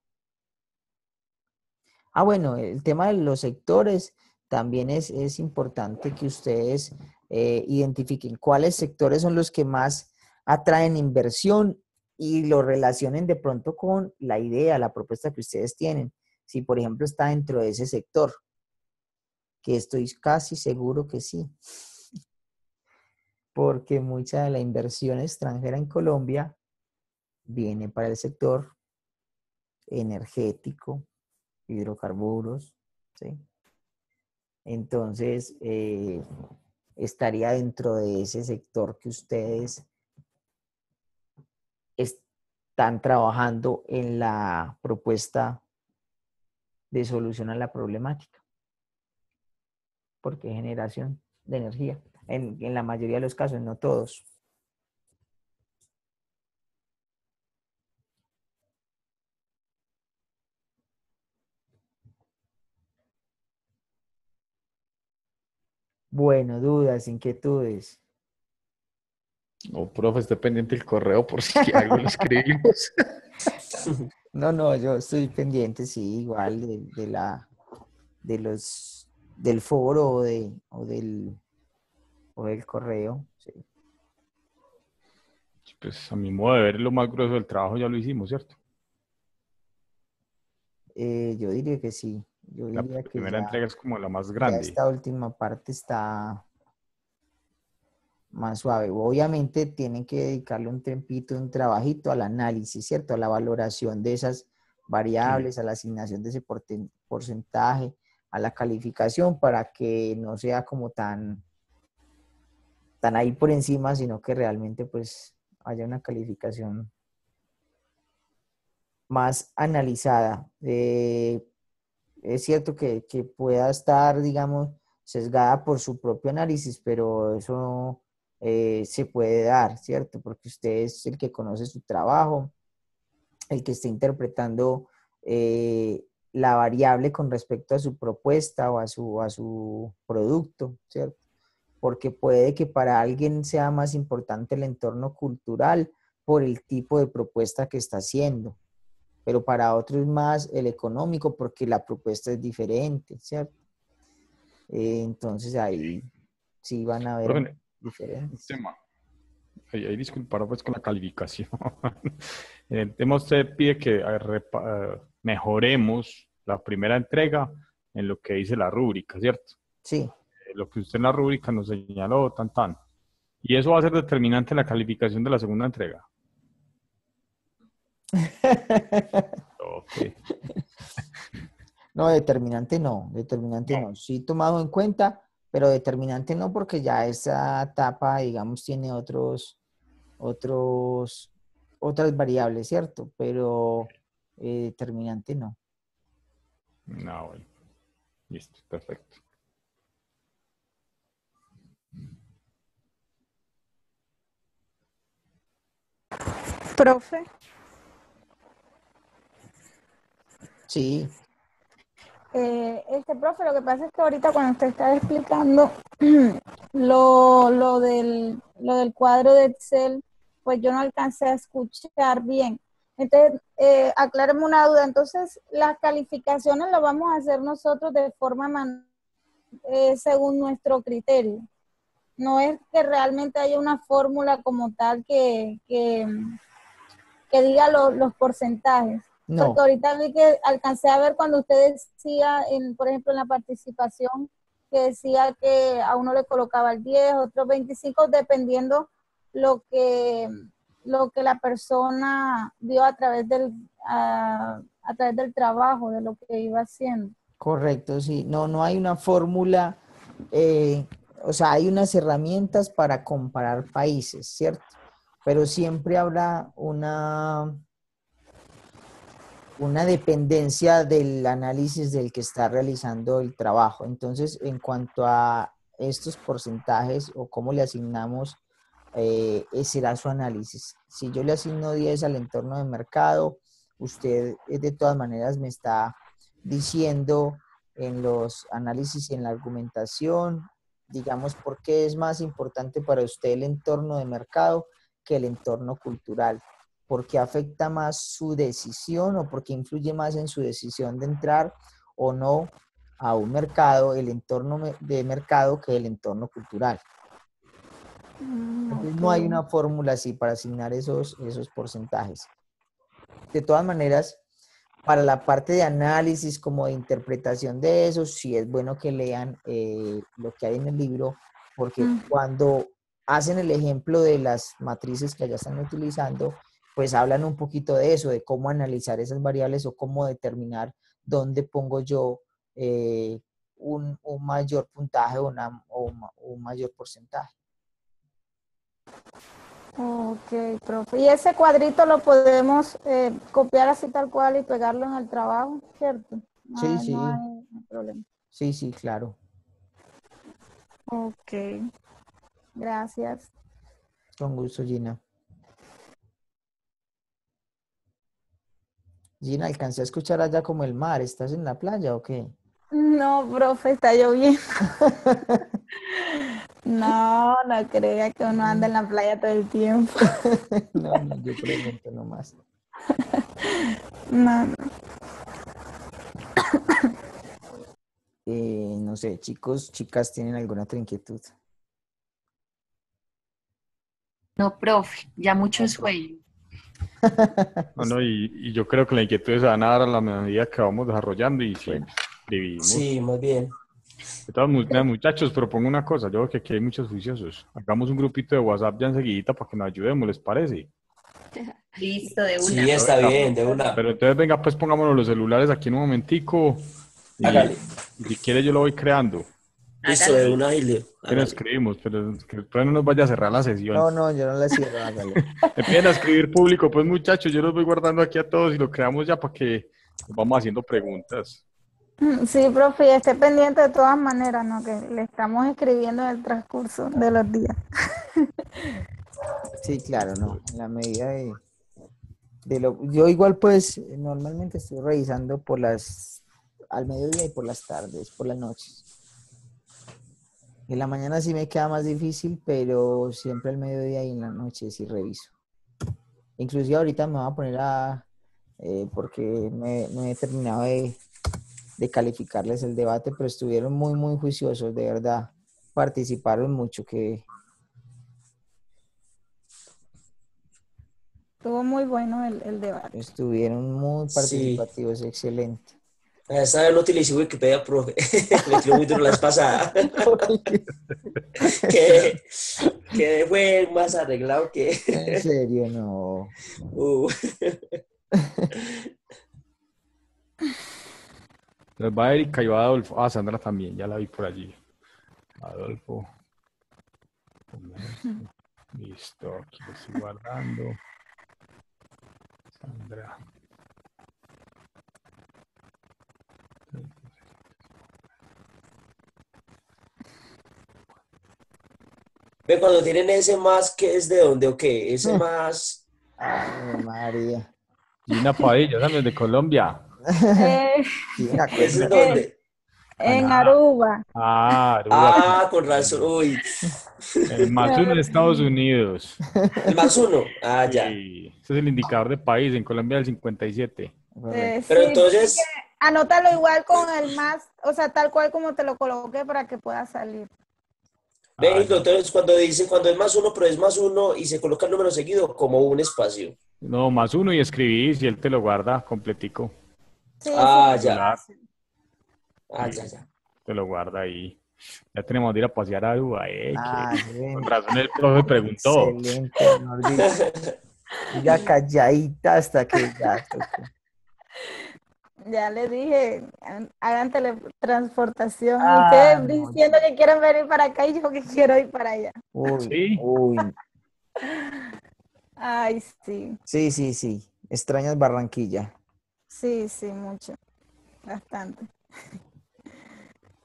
Bueno, el tema de los sectores también es importante que ustedes identifiquen cuáles sectores son los que más atraen inversión y lo relacionen de pronto con la idea, la propuesta que ustedes tienen. Si, por ejemplo, está dentro de ese sector, que estoy casi seguro que sí, porque mucha de la inversión extranjera en Colombia viene para el sector energético, hidrocarburos, ¿sí? Entonces, estaría dentro de ese sector que ustedes están trabajando en la propuesta de solución a la problemática, porque es generación de energía, en la mayoría de los casos, no todos. Bueno, dudas, inquietudes. No, profe, esté pendiente del correo por si algo lo escribimos. No, yo estoy pendiente, sí, igual del foro o del correo. Sí. Pues a mi modo de ver, lo más grueso del trabajo ya lo hicimos, ¿cierto? Yo diría que sí. Yo La diría que primera entrega es como la más ya grande. esta última parte está más suave. Obviamente tienen que dedicarle un tiempito, un trabajito al análisis, ¿cierto? A la valoración de esas variables, a la asignación de ese porcentaje, a la calificación para que no sea como tan ahí por encima, sino que realmente pues haya una calificación más analizada. Es cierto que pueda estar, digamos, sesgada por su propio análisis, pero eso se puede dar, ¿cierto? Porque usted es el que conoce su trabajo, el que está interpretando la variable con respecto a su propuesta o a su producto, ¿cierto? Porque puede que para alguien sea más importante el entorno cultural por el tipo de propuesta que está haciendo, pero para otros más el económico porque la propuesta es diferente, ¿cierto? Entonces ahí sí van a haber Profe, un diferencias. tema. Ahí disculpar pues con la calificación. El tema usted pide que mejoremos la primera entrega en lo que dice la rúbrica, ¿cierto? Sí. Lo que usted en la rúbrica nos señaló, tan tan. Y eso va a ser determinante en la calificación de la segunda entrega. Ok. No, determinante no, determinante no. Sí tomado en cuenta, pero determinante no porque ya esa etapa, digamos, tiene otras variables, ¿cierto? Pero determinante no. No, bueno. Listo, perfecto. Profe, Sí, profe, lo que pasa es que ahorita cuando usted está explicando lo del cuadro de Excel, pues yo no alcancé a escuchar bien. Entonces, acláreme una duda. Entonces, las calificaciones las vamos a hacer nosotros de forma según nuestro criterio. No es que realmente haya una fórmula como tal que diga los porcentajes. Porque no, ahorita vi que alcancé a ver cuando usted decía, por ejemplo, en la participación, que decía que a uno le colocaba el 10, otro 25, dependiendo lo que, lo que la persona vio a través del trabajo, de lo que iba haciendo. correcto, sí. No hay una fórmula, o sea, hay unas herramientas para comparar países, ¿cierto? Pero siempre habrá una dependencia del análisis del que está realizando el trabajo. Entonces, en cuanto a estos porcentajes o cómo le asignamos, será su análisis. Si yo le asigno 10 al entorno de mercado, usted de todas maneras me está diciendo en los análisis y en la argumentación, digamos, por qué es más importante para usted el entorno de mercado que el entorno cultural. ¿Porque afecta más su decisión o porque influye más en su decisión de entrar o no a un mercado, el entorno de mercado que el entorno cultural? Entonces no hay Okay. una fórmula así para asignar esos porcentajes. De todas maneras, para la parte de análisis como de interpretación de eso, sí es bueno que lean lo que hay en el libro, porque cuando hacen el ejemplo de las matrices que allá están utilizando, pues hablan un poquito de eso, de cómo analizar esas variables o cómo determinar dónde pongo yo un mayor puntaje o un mayor porcentaje. Ok, profe. Y ese cuadrito lo podemos copiar así tal cual y pegarlo en el trabajo, ¿cierto? Sí, sí, No hay problema. sí, sí, claro. Ok, gracias. Con gusto, Gina. Gina, alcancé a escuchar allá como el mar. ¿Estás en la playa o qué? No, profe, está lloviendo. No, no crea que uno anda en la playa todo el tiempo. No, no, yo pregunto nomás. No, no. No sé, chicos, chicas, ¿tienen alguna otra inquietud? No, profe, ya mucho sueño. Bueno, y yo creo que la inquietud se van a dar a la medida que vamos desarrollando y si Bueno. escribimos. Sí, más bien. De todas maneras, muchachos, propongo una cosa. Yo creo que aquí hay muchos juiciosos. Hagamos un grupito de WhatsApp ya enseguidita para que nos ayudemos, ¿les parece? Listo, de una. Sí, está bien, de una. Pero entonces, venga, pues pongámonos los celulares aquí en un momentico y, Hágale. y si quiere yo lo voy creando. Listo, de Hágale. una, Gilio. Que nos Hágale. escribimos, pero que después no nos vaya a cerrar la sesión. No, no, yo no la cierro, hágale. Empiecen a escribir público, pues muchachos, yo los voy guardando aquí a todos y lo creamos ya para que nos vamos haciendo preguntas. Sí, profe, y esté pendiente de todas maneras, ¿no? Que le estamos escribiendo en el transcurso de los días. Sí, claro, no. En la medida de lo... Yo igual pues normalmente estoy revisando al mediodía y por las tardes, por las noches. En la mañana sí me queda más difícil, pero siempre al mediodía y en la noche sí reviso. Inclusive ahorita me voy a poner porque no he terminado de calificarles el debate, pero estuvieron muy, muy juiciosos, de verdad. Participaron mucho, que Estuvo muy bueno el debate. estuvieron muy Sí. participativos, excelente. Esta vez no utilicé Wikipedia, profe. Me tiró muy duro la vez pasada. Que fue más arreglado que... En serio, no. Entonces va Erika y va Adolfo. Ah, Sandra también, ya la vi por allí. Adolfo. Listo, aquí lo estoy guardando. Sandra. Ve, cuando tienen ese más, ¿qué es de dónde o qué? Ese más... Ay, María. Gina Padilla, también de Colombia. Gina, ¿Ese es cuéntame. dónde? En Ah, Aruba. Aruba. Ah, con razón. Uy. El más uno de Estados Unidos. El más uno. Ah, ya. Sí, ese es el indicador de país. En Colombia el 57. Correcto. Pero Sí, entonces, anótalo igual con el más, o sea, tal cual como te lo coloqué para que pueda salir. ve, Ah, entonces cuando dice, cuando es más uno, pero es más uno y se coloca el número seguido como un espacio. no, más uno y escribís y él te lo guarda completico. Sí, Ah, sí, ya. Ah, Sí, ya, ya. te lo guarda ahí. Ya tenemos de ir a pasear a Aruba, Ah, con bueno. razón el profe preguntó. Excelente, mejor dicho. Ya calladita hasta que ya tocó. ya le dije, hagan teletransportación. Ah, Ustedes no. diciendo que quieren venir para acá y yo que quiero ir para allá. Uy, Sí. uy. Ay, sí, Sí, sí, sí. Extrañas Barranquilla. sí, sí, mucho, bastante,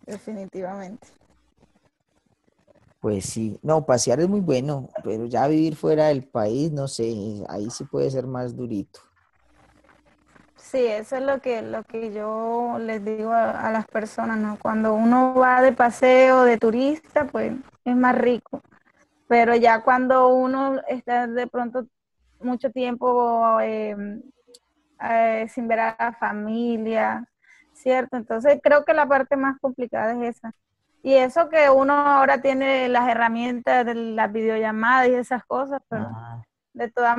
definitivamente. Pues sí. No, pasear es muy bueno, pero ya vivir fuera del país, no sé, ahí sí puede ser más durito. Sí, eso es lo que yo les digo a las personas, ¿no? Cuando uno va de paseo, de turista, pues es más rico. Pero ya cuando uno está de pronto mucho tiempo sin ver a la familia, ¿cierto? Entonces creo que la parte más complicada es esa. Y eso que uno ahora tiene las herramientas de las videollamadas y esas cosas, pero Ah, de todas